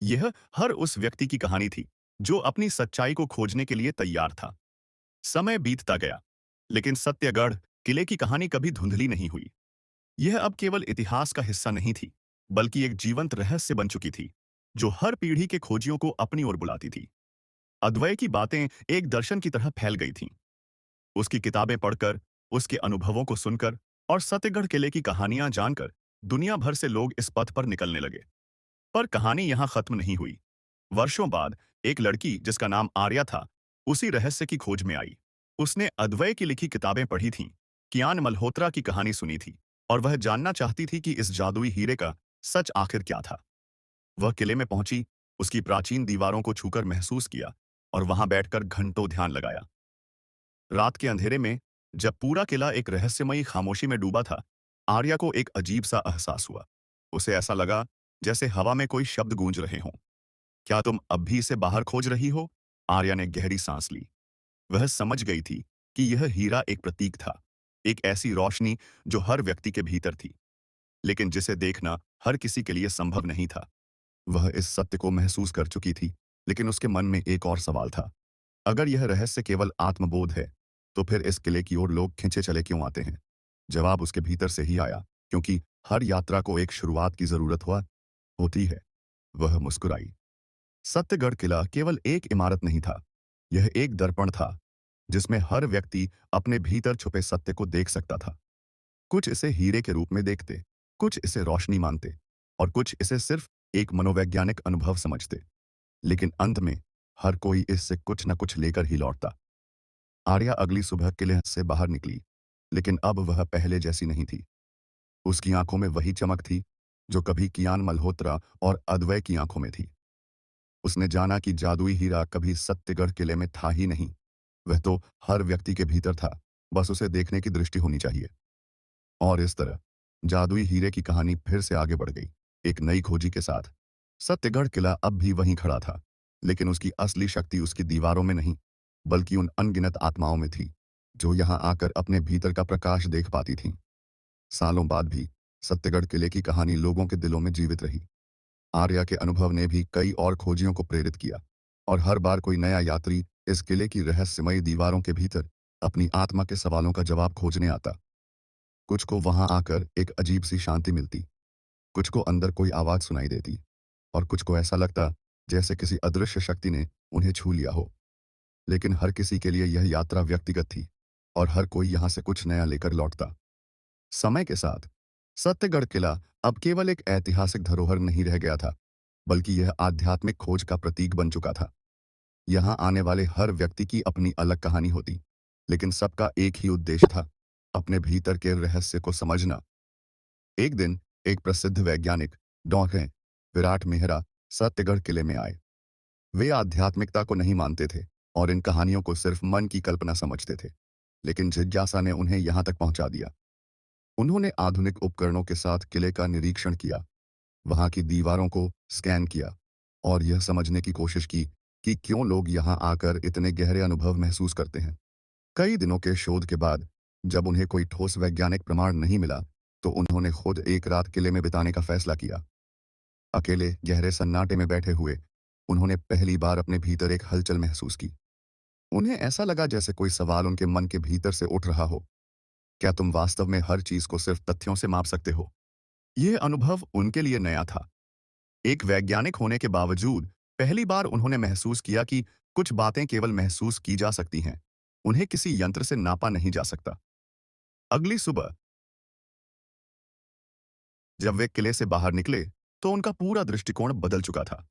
यह हर उस व्यक्ति की कहानी थी जो अपनी सच्चाई को खोजने के लिए तैयार था। समय बीतता गया, लेकिन सत्यगढ़ किले की कहानी कभी धुंधली नहीं हुई। यह अब केवल इतिहास का हिस्सा नहीं थी, बल्कि एक जीवंत रहस्य बन चुकी थी, जो हर पीढ़ी के खोजियों को अपनी ओर बुलाती थी। अद्वैय की बातें एक दर्शन की तरह फैल गई थीं। उसकी किताबें पढ़कर, उसके अनुभवों को सुनकर, और सत्यगढ़ किले की कहानियां जानकर दुनिया भर से लोग इस पथ पर निकलने लगे। पर कहानी यहां खत्म नहीं हुई। वर्षों बाद एक लड़की जिसका नाम आर्या था, उसी रहस्य की खोज में आई। उसने अद्वैय की लिखी किताबें पढ़ी थीं, कियान मल्होत्रा की कहानी सुनी थी, और वह जानना चाहती थी कि इस जादुई हीरे का सच आखिर क्या था। वह किले में पहुंची, उसकी प्राचीन दीवारों को छूकर महसूस किया, और वहां बैठकर घंटों ध्यान लगाया। रात के अंधेरे में, जब पूरा किला एक रहस्यमयी खामोशी में डूबा था, आर्या को एक अजीब सा एहसास हुआ। उसे ऐसा लगा जैसे हवा में कोई शब्द गूंज रहे हों। क्या तुम अब भी इसे बाहर खोज रही हो? आर्या ने गहरी सांस ली। वह समझ गई थी कि यह हीरा एक प्रतीक था, एक ऐसी रोशनी जो हर व्यक्ति के भीतर थी, लेकिन जिसे देखना हर किसी के लिए संभव नहीं था। वह इस सत्य को महसूस कर चुकी थी, लेकिन उसके मन में एक और सवाल था। अगर यह रहस्य केवल आत्मबोध है, तो फिर इस किले की ओर लोग खिंचे चले क्यों आते हैं? जवाब उसके भीतर से ही आया, क्योंकि हर यात्रा को एक शुरुआत की जरूरत हुआ होती है। वह मुस्कुराई। सत्यगढ़ किला केवल एक इमारत नहीं था, यह एक दर्पण था, जिसमें हर व्यक्ति अपने भीतर छुपे सत्य को देख सकता था। कुछ इसे हीरे के रूप में देखते, कुछ इसे रोशनी मानते, और कुछ इसे सिर्फ एक मनोवैज्ञानिक अनुभव समझते। लेकिन अंत में हर कोई इससे कुछ न कुछ लेकर ही लौटता। आर्या अगली सुबह किले से बाहर निकली, लेकिन अब वह पहले जैसी नहीं थी। उसकी आंखों में वही चमक थी, जो कभी कियान मल्होत्रा और अद्वै की आंखों में थी। उसने जाना कि जादुई हीरा कभी सत्यगढ़ किले में था ही नहीं, वह तो हर व्यक्ति के भीतर था, बस उसे देखने की दृष्टि होनी चाहिए। और इस तरह जादुई हीरे की कहानी फिर से आगे बढ़ गई, एक नई खोजी के साथ। सत्यगढ़ किला अब भी वहीं खड़ा था, लेकिन उसकी असली शक्ति उसकी दीवारों में नहीं, बल्कि उन अनगिनत आत्माओं में थी, जो यहाँ आकर अपने भीतर का प्रकाश देख पाती थीं। सालों बाद भी सत्यगढ़ किले की कहानी लोगों के दिलों में जीवित रही। आर्या के अनुभव ने भी कई और खोजियों को प्रेरित किया, और हर बार कोई नया यात्री इस किले की रहस्यमयी दीवारों के भीतर अपनी आत्मा के सवालों का जवाब खोजने आता। कुछ को वहां आकर एक अजीब सी शांति मिलती, कुछ को अंदर कोई आवाज सुनाई देती, और कुछ को ऐसा लगता जैसे किसी अदृश्य शक्ति ने उन्हें छू लिया हो। लेकिन हर किसी के लिए यह यात्रा व्यक्तिगत थी, और हर कोई यहाँ से कुछ नया लेकर लौटता। समय के साथ सत्यगढ़ किला अब केवल एक ऐतिहासिक धरोहर नहीं रह गया था, बल्कि यह आध्यात्मिक खोज का प्रतीक बन चुका था। यहाँ आने वाले हर व्यक्ति की अपनी अलग कहानी होती, लेकिन सबका एक ही उद्देश्य था, अपने भीतर के रहस्य को समझना। एक दिन एक प्रसिद्ध वैज्ञानिक डॉक्टर विराट मेहरा सत्यगढ़ किले में आए। वे आध्यात्मिकता को नहीं मानते थे और इन कहानियों को सिर्फ मन की कल्पना समझते थे, लेकिन जिज्ञासा ने उन्हें यहाँ तक पहुंचा दिया। उन्होंने आधुनिक उपकरणों के साथ किले का निरीक्षण किया, वहां की दीवारों को स्कैन किया, और यह समझने की कोशिश की कि क्यों लोग यहाँ आकर इतने गहरे अनुभव महसूस करते हैं। कई दिनों के शोध के बाद जब उन्हें कोई ठोस वैज्ञानिक प्रमाण नहीं मिला, तो उन्होंने खुद एक रात किले में बिताने का फैसला किया। अकेले गहरे सन्नाटे में बैठे हुए उन्होंने पहली बार अपने भीतर एक हलचल महसूस की। उन्हें ऐसा लगा जैसे कोई सवाल उनके मन के भीतर से उठ रहा हो, क्या तुम वास्तव में हर चीज को सिर्फ तथ्यों से माप सकते हो? यह अनुभव उनके लिए नया था। एक वैज्ञानिक होने के बावजूद पहली बार उन्होंने महसूस किया कि कुछ बातें केवल महसूस की जा सकती हैं, उन्हें किसी यंत्र से नापा नहीं जा सकता। अगली सुबह जब वे किले से बाहर निकले, तो उनका पूरा दृष्टिकोण बदल चुका था।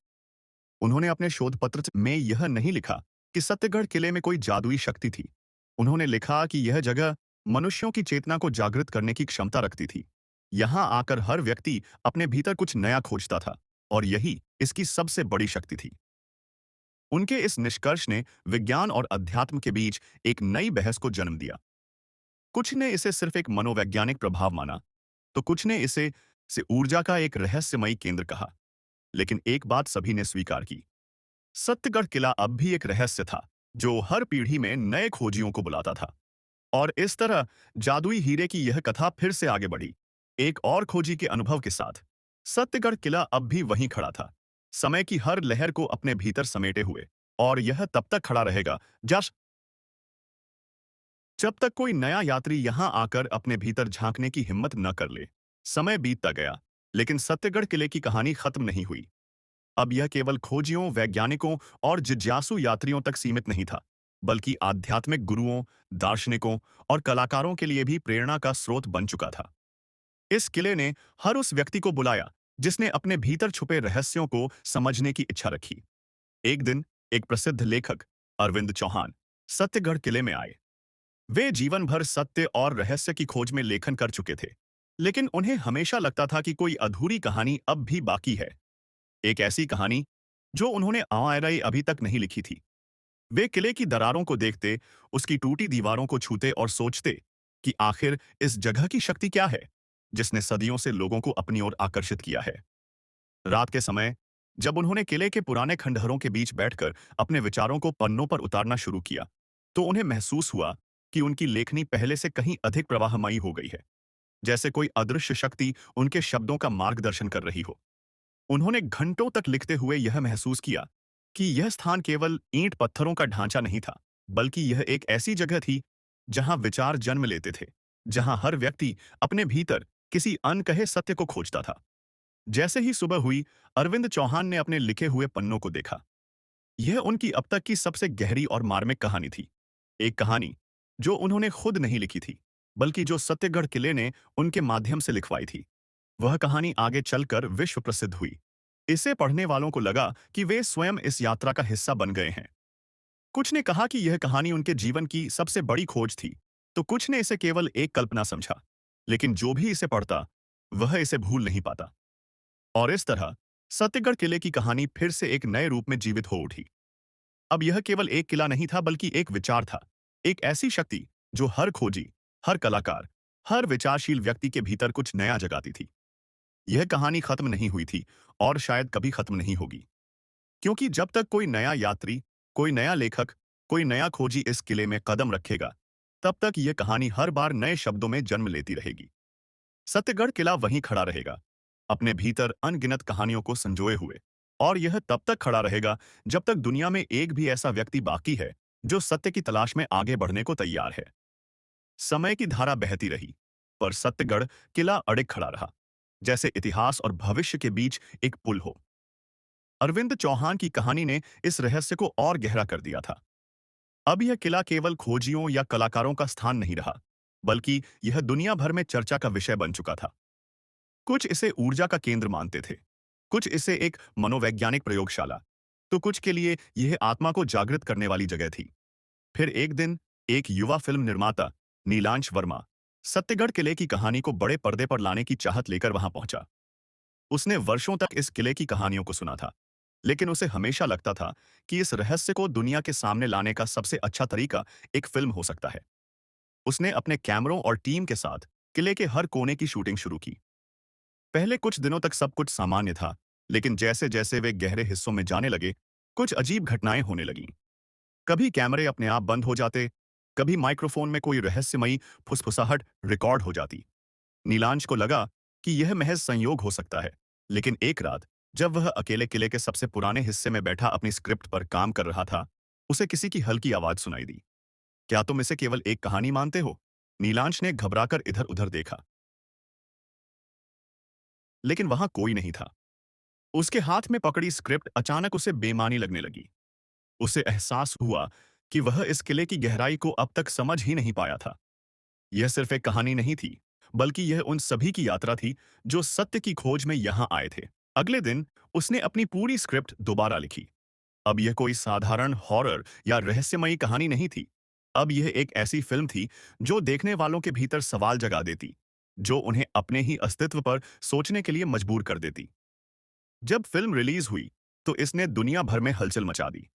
उन्होंने अपने शोध पत्र में यह नहीं लिखा कि सत्यगढ़ किले में कोई जादुई शक्ति थी। उन्होंने लिखा कि यह जगह मनुष्यों की चेतना को जागृत करने की क्षमता रखती थी। यहाँ आकर हर व्यक्ति अपने भीतर कुछ नया खोजता था, और यही इसकी सबसे बड़ी शक्ति थी। उनके इस निष्कर्ष ने विज्ञान और अध्यात्म के बीच एक नई बहस को जन्म दिया। कुछ ने इसे सिर्फ एक मनोवैज्ञानिक प्रभाव माना, तो कुछ ने इसे से ऊर्जा का एक रहस्यमयी केंद्र कहा। लेकिन एक बात सभी ने स्वीकार की, सत्यगढ़ किला अब भी एक रहस्य था, जो हर पीढ़ी में नए खोजियों को बुलाता था। और इस तरह जादुई हीरे की यह कथा फिर से आगे बढ़ी, एक और खोजी के अनुभव के साथ। सत्यगढ़ किला अब भी वहीं खड़ा था, समय की हर लहर को अपने भीतर समेटे हुए, और यह तब तक खड़ा रहेगा जब तक कोई नया यात्री यहां आकर अपने भीतर झांकने की हिम्मत न कर ले। समय बीतता गया, लेकिन सत्यगढ़ किले की कहानी खत्म नहीं हुई। अब यह केवल खोजियों, वैज्ञानिकों और जिज्ञासु यात्रियों तक सीमित नहीं था, बल्कि आध्यात्मिक गुरुओं, दार्शनिकों और कलाकारों के लिए भी प्रेरणा का स्रोत बन चुका था। इस किले ने हर उस व्यक्ति को बुलाया जिसने अपने भीतर छुपे रहस्यों को समझने की इच्छा रखी। एक दिन एक प्रसिद्ध लेखक अरविंद चौहान सत्यगढ़ किले में आए। वे जीवन भर सत्य और रहस्य की खोज में लेखन कर चुके थे, लेकिन उन्हें हमेशा लगता था कि कोई अधूरी कहानी अब भी बाकी है। एक ऐसी कहानी जो उन्होंने आवाराई अभी तक नहीं लिखी थी। वे किले की दरारों को देखते, उसकी टूटी दीवारों को छूते और सोचते कि आखिर इस जगह की शक्ति क्या है, जिसने सदियों से लोगों को अपनी ओर आकर्षित किया है। रात के समय जब उन्होंने किले के पुराने खंडहरों के बीच बैठकर अपने विचारों को पन्नों पर उतारना शुरू किया, तो उन्हें महसूस हुआ कि उनकी लेखनी पहले से कहीं अधिक प्रवाहमयी हो गई है, जैसे कोई अदृश्य शक्ति उनके शब्दों का मार्गदर्शन कर रही हो। उन्होंने घंटों तक लिखते हुए यह महसूस किया कि यह स्थान केवल ईंट पत्थरों का ढांचा नहीं था, बल्कि यह एक ऐसी जगह थी जहां विचार जन्म लेते थे, जहां हर व्यक्ति अपने भीतर किसी अनकहे सत्य को खोजता था। जैसे ही सुबह हुई, अरविंद चौहान ने अपने लिखे हुए पन्नों को देखा। यह उनकी अब तक की सबसे गहरी और मार्मिक कहानी थी। एक कहानी जो उन्होंने खुद नहीं लिखी थी, बल्कि जो सत्यगढ़ किले ने उनके माध्यम से लिखवाई थी। वह कहानी आगे चलकर विश्व प्रसिद्ध हुई। इसे पढ़ने वालों को लगा कि वे स्वयं इस यात्रा का हिस्सा बन गए हैं। कुछ ने कहा कि यह कहानी उनके जीवन की सबसे बड़ी खोज थी, तो कुछ ने इसे केवल एक कल्पना समझा। लेकिन जो भी इसे पढ़ता, वह इसे भूल नहीं पाता। और इस तरह सत्यगढ़ किले की कहानी फिर से एक नए रूप में जीवित हो उठी। अब यह केवल एक किला नहीं था, बल्कि एक विचार था। एक ऐसी शक्ति जो हर खोजी, हर कलाकार, हर विचारशील व्यक्ति के भीतर कुछ नया जगाती थी। यह कहानी खत्म नहीं हुई थी और शायद कभी खत्म नहीं होगी। क्योंकि जब तक कोई नया यात्री, कोई नया लेखक, कोई नया खोजी इस किले में कदम रखेगा, तब तक यह कहानी हर बार नए शब्दों में जन्म लेती रहेगी। सत्यगढ़ किला वहीं खड़ा रहेगा, अपने भीतर अनगिनत कहानियों को संजोए हुए। और यह तब तक खड़ा रहेगा जब तक दुनिया में एक भी ऐसा व्यक्ति बाकी है जो सत्य की तलाश में आगे बढ़ने को तैयार है। समय की धारा बहती रही, पर सत्यगढ़ किला अड़िग खड़ा रहा, जैसे इतिहास और भविष्य के बीच एक पुल हो। अरविंद चौहान की कहानी ने इस रहस्य को और गहरा कर दिया था। अब यह किला केवल खोजियों या कलाकारों का स्थान नहीं रहा, बल्कि यह दुनिया भर में चर्चा का विषय बन चुका था। कुछ इसे ऊर्जा का केंद्र मानते थे, कुछ इसे एक मनोवैज्ञानिक प्रयोगशाला, तो कुछ के लिए यह आत्मा को जागृत करने वाली जगह थी। फिर एक दिन एक युवा फिल्म निर्माता, नीलांश वर्मा, सत्यगढ़ किले की कहानी को बड़े पर्दे पर लाने की चाहत लेकर वहां पहुंचा। उसने वर्षों तक इस किले की कहानियों को सुना था, लेकिन उसे हमेशा लगता था कि इस रहस्य को दुनिया के सामने लाने का सबसे अच्छा तरीका एक फिल्म हो सकता है। उसने अपने कैमरों और टीम के साथ किले के हर कोने की शूटिंग शुरू की। पहले कुछ दिनों तक सब कुछ सामान्य था, लेकिन जैसे जैसे वे गहरे हिस्सों में जाने लगे, कुछ अजीब घटनाएं होने लगीं। कभी कैमरे अपने आप बंद हो जाते, कभी माइक्रोफोन में कोई रहस्यमयी फुसफुसाहट रिकॉर्ड हो जाती। नीलांश को लगा कि यह महज संयोग हो सकता है, लेकिन एक रात जब वह अकेले किले के सबसे पुराने हिस्से में बैठा अपनी स्क्रिप्ट पर काम कर रहा था, उसे किसी की हल्की आवाज सुनाई दी। क्या तुम इसे केवल एक कहानी मानते हो? नीलांश ने घबराकर इधर-उधर देखा, लेकिन वहां कोई नहीं था। उसके हाथ में पकड़ी स्क्रिप्ट अचानक उसे बेमानी लगने लगी। उसे एहसास हुआ कि वह इस किले की गहराई को अब तक समझ ही नहीं पाया था। यह सिर्फ एक कहानी नहीं थी, बल्कि यह उन सभी की यात्रा थी जो सत्य की खोज में यहां आए थे। अगले दिन उसने अपनी पूरी स्क्रिप्ट दोबारा लिखी। अब यह कोई साधारण हॉरर या रहस्यमयी कहानी नहीं थी। अब यह एक ऐसी फिल्म थी जो देखने वालों के भीतर सवाल जगा देती, जो उन्हें अपने ही अस्तित्व पर सोचने के लिए मजबूर कर देती। जब फिल्म रिलीज हुई, तो इसने दुनिया भर में हलचल मचा दी।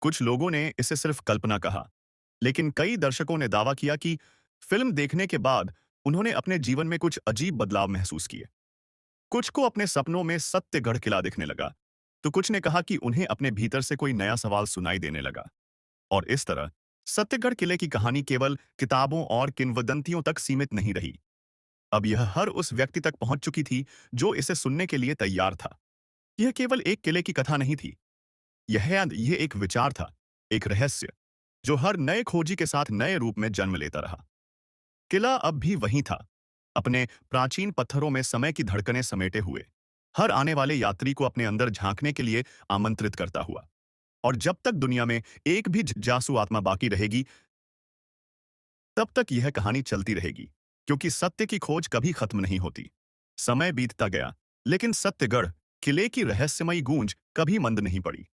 कुछ लोगों ने इसे सिर्फ कल्पना कहा, लेकिन कई दर्शकों ने दावा किया कि फिल्म देखने के बाद उन्होंने अपने जीवन में कुछ अजीब बदलाव महसूस किए। कुछ को अपने सपनों में सत्यगढ़ किला दिखने लगा, तो कुछ ने कहा कि उन्हें अपने भीतर से कोई नया सवाल सुनाई देने लगा। और इस तरह सत्यगढ़ किले की कहानी केवल किताबों और किंवदंतियों तक सीमित नहीं रही। अब यह हर उस व्यक्ति तक पहुंच चुकी थी जो इसे सुनने के लिए तैयार था। यह केवल एक किले की कथा नहीं थी, यह एक विचार था, एक रहस्य जो हर नए खोजी के साथ नए रूप में जन्म लेता रहा। किला अब भी वहीं था, अपने प्राचीन पत्थरों में समय की धड़कनें समेटे हुए, हर आने वाले यात्री को अपने अंदर झांकने के लिए आमंत्रित करता हुआ। और जब तक दुनिया में एक भी जिज्ञासु आत्मा बाकी रहेगी, तब तक यह कहानी चलती रहेगी, क्योंकि सत्य की खोज कभी खत्म नहीं होती। समय बीतता गया, लेकिन सत्यगढ़ किले की रहस्यमयी गूंज कभी मंद नहीं पड़ी।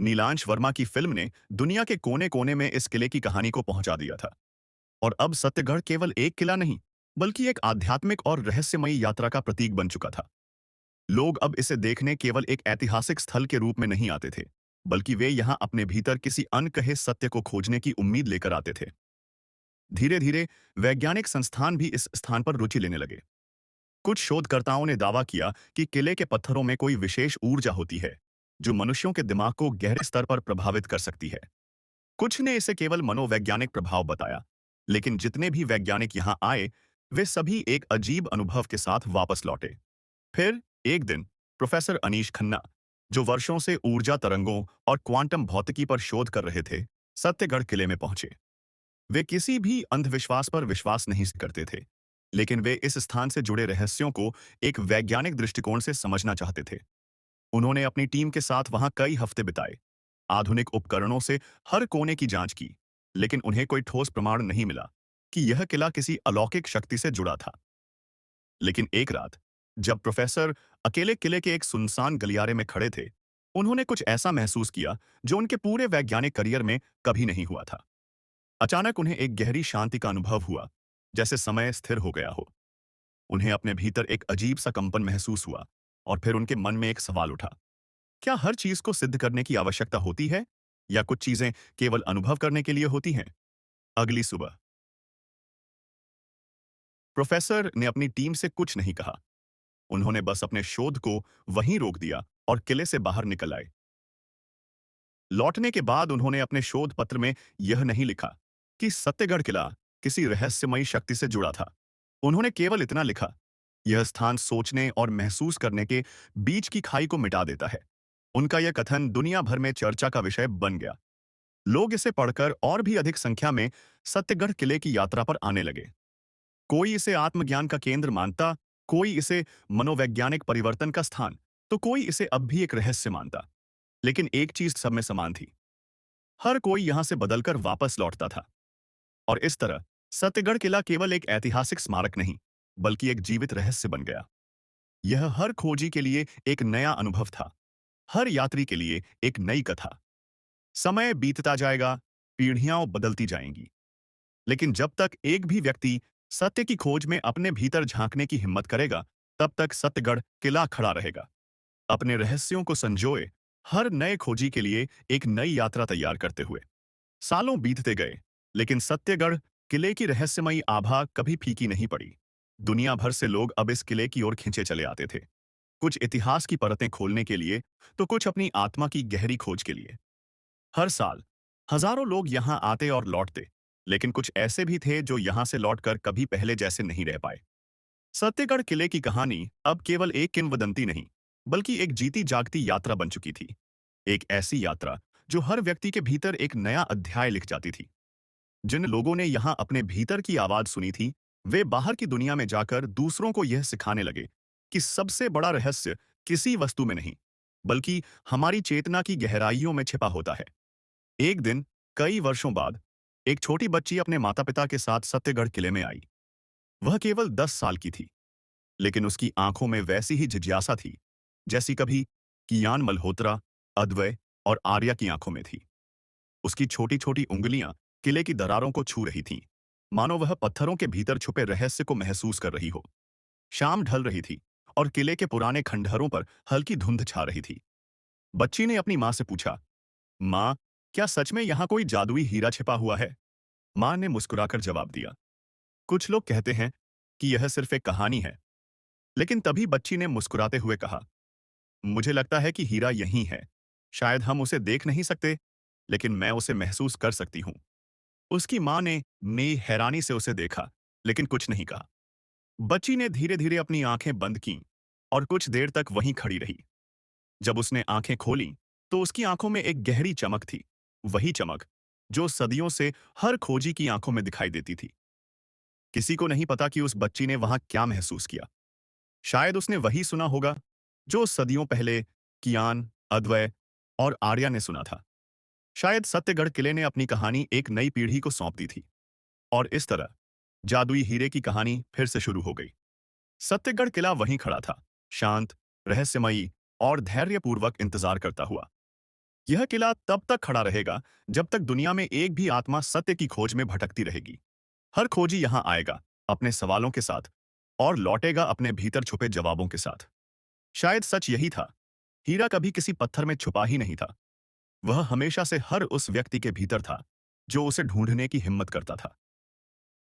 नीलांश वर्मा की फिल्म ने दुनिया के कोने-कोने में इस किले की कहानी को पहुंचा दिया था। और अब सत्यगढ़ केवल एक किला नहीं, बल्कि एक आध्यात्मिक और रहस्यमयी यात्रा का प्रतीक बन चुका था। लोग अब इसे देखने केवल एक ऐतिहासिक स्थल के रूप में नहीं आते थे, बल्कि वे यहाँ अपने भीतर किसी अनकहे सत्य को खोजने की उम्मीद लेकर आते थे। धीरे-धीरे वैज्ञानिक संस्थान भी इस स्थान पर रुचि लेने लगे। कुछ शोधकर्ताओं ने दावा किया कि किले के पत्थरों में कोई विशेष ऊर्जा होती है, जो मनुष्यों के दिमाग को गहरे स्तर पर प्रभावित कर सकती है। कुछ ने इसे केवल मनोवैज्ञानिक प्रभाव बताया, लेकिन जितने भी वैज्ञानिक यहाँ आए, वे सभी एक अजीब अनुभव के साथ वापस लौटे। फिर एक दिन प्रोफेसर अनीश खन्ना, जो वर्षों से ऊर्जा तरंगों और क्वांटम भौतिकी पर शोध कर रहे थे, सत्यगढ़ किले में पहुंचे। वे किसी भी अंधविश्वास पर विश्वास नहीं करते थे, लेकिन वे इस स्थान से जुड़े रहस्यों को एक वैज्ञानिक दृष्टिकोण से समझना चाहते थे। उन्होंने अपनी टीम के साथ वहां कई हफ्ते बिताए, आधुनिक उपकरणों से हर कोने की जांच की, लेकिन उन्हें कोई ठोस प्रमाण नहीं मिला कि यह किला किसी अलौकिक शक्ति से जुड़ा था। लेकिन एक रात, जब प्रोफेसर अकेले किले के एक सुनसान गलियारे में खड़े थे, उन्होंने कुछ ऐसा महसूस किया जो उनके पूरे वैज्ञानिक करियर में कभी नहीं हुआ था। अचानक उन्हें एक गहरी शांति का अनुभव हुआ, जैसे समय स्थिर हो गया हो। उन्हें अपने भीतर एक अजीब सा कंपन महसूस हुआ, और फिर उनके मन में एक सवाल उठा। क्या हर चीज को सिद्ध करने की आवश्यकता होती है, या कुछ चीजें केवल अनुभव करने के लिए होती हैं? अगली सुबह प्रोफेसर ने अपनी टीम से कुछ नहीं कहा। उन्होंने बस अपने शोध को वहीं रोक दिया और किले से बाहर निकल आए। लौटने के बाद उन्होंने अपने शोध पत्र में यह नहीं लिखा कि सत्यगढ़ किला किसी रहस्यमयी शक्ति से जुड़ा था। उन्होंने केवल इतना लिखा, यह स्थान सोचने और महसूस करने के बीच की खाई को मिटा देता है। उनका यह कथन दुनिया भर में चर्चा का विषय बन गया। लोग इसे पढ़कर और भी अधिक संख्या में सत्यगढ़ किले की यात्रा पर आने लगे। कोई इसे आत्मज्ञान का केंद्र मानता, कोई इसे मनोवैज्ञानिक परिवर्तन का स्थान, तो कोई इसे अब भी एक रहस्य मानता। लेकिन एक चीज सब में समान थी, हर कोई यहां से बदलकर वापस लौटता था। और इस तरह सत्यगढ़ किला केवल एक ऐतिहासिक स्मारक नहीं, बल्कि एक जीवित रहस्य बन गया। यह हर खोजी के लिए एक नया अनुभव था, हर यात्री के लिए एक नई कथा। समय बीतता जाएगा, पीढ़ियां बदलती जाएंगी, लेकिन जब तक एक भी व्यक्ति सत्य की खोज में अपने भीतर झांकने की हिम्मत करेगा, तब तक सत्यगढ़ किला खड़ा रहेगा, अपने रहस्यों को संजोए, हर नए खोजी के लिए एक नई यात्रा तैयार करते हुए। सालों बीतते गए, लेकिन सत्यगढ़ किले की रहस्यमयी आभा कभी फीकी नहीं पड़ी। दुनिया भर से लोग अब इस किले की ओर खींचे चले आते थे, कुछ इतिहास की परतें खोलने के लिए, तो कुछ अपनी आत्मा की गहरी खोज के लिए। हर साल हजारों लोग यहां आते और लौटते, लेकिन कुछ ऐसे भी थे जो यहां से लौटकर कभी पहले जैसे नहीं रह पाए। सत्यगढ़ किले की कहानी अब केवल एक किंवदंती नहीं, बल्कि एक जीती जागती यात्रा बन चुकी थी। एक ऐसी यात्रा जो हर व्यक्ति के भीतर एक नया अध्याय लिख जाती थी। जिन लोगों ने यहाँ अपने भीतर की आवाज सुनी थी, वे बाहर की दुनिया में जाकर दूसरों को यह सिखाने लगे कि सबसे बड़ा रहस्य किसी वस्तु में नहीं, बल्कि हमारी चेतना की गहराइयों में छिपा होता है। एक दिन, कई वर्षों बाद, एक छोटी बच्ची अपने माता-पिता के साथ सत्यगढ़ किले में आई। वह केवल 10 साल की थी, लेकिन उसकी आंखों में वैसी ही जिज्ञासा थी, जैसी कभी कियान मल्होत्रा, अद्वै और आर्या की आंखों में थी। उसकी छोटी-छोटी उंगलियां किले की दरारों को छू रही थीं, मानो वह पत्थरों के भीतर छुपे रहस्य को महसूस कर रही हो। शाम ढल रही थी और किले के पुराने खंडहरों पर हल्की धुंध छा रही थी। बच्ची ने अपनी माँ से पूछा, माँ, क्या सच में यहाँ कोई जादुई हीरा छिपा हुआ है? माँ ने मुस्कुराकर जवाब दिया, कुछ लोग कहते हैं कि यह सिर्फ एक कहानी है। लेकिन तभी बच्ची ने मुस्कुराते हुए कहा, मुझे लगता है कि हीरा यहीं है। शायद हम उसे देख नहीं सकते, लेकिन मैं उसे महसूस कर सकती हूँ। उसकी माँ ने नई हैरानी से उसे देखा, लेकिन कुछ नहीं कहा। बच्ची ने धीरे-धीरे अपनी आंखें बंद कीं और कुछ देर तक वहीं खड़ी रही। जब उसने आंखें खोलीं, तो उसकी आंखों में एक गहरी चमक थी, वही चमक जो सदियों से हर खोजी की आंखों में दिखाई देती थी। किसी को नहीं पता कि उस बच्ची ने वहां क्या महसूस किया। शायद उसने वही सुना होगा जो सदियों पहले कियान, अद्वै और आर्या ने सुना था। शायद सत्यगढ़ किले ने अपनी कहानी एक नई पीढ़ी को सौंप दी थी, और इस तरह जादुई हीरे की कहानी फिर से शुरू हो गई। सत्यगढ़ किला वहीं खड़ा था, शांत, रहस्यमयी और धैर्यपूर्वक इंतजार करता हुआ। यह किला तब तक खड़ा रहेगा जब तक दुनिया में एक भी आत्मा सत्य की खोज में भटकती रहेगी। हर खोजी यहां आएगा अपने सवालों के साथ, और लौटेगा अपने भीतर छुपे जवाबों के साथ। शायद सच यही था, हीरा कभी किसी पत्थर में छुपा ही नहीं था। वह हमेशा से हर उस व्यक्ति के भीतर था जो उसे ढूंढने की हिम्मत करता था।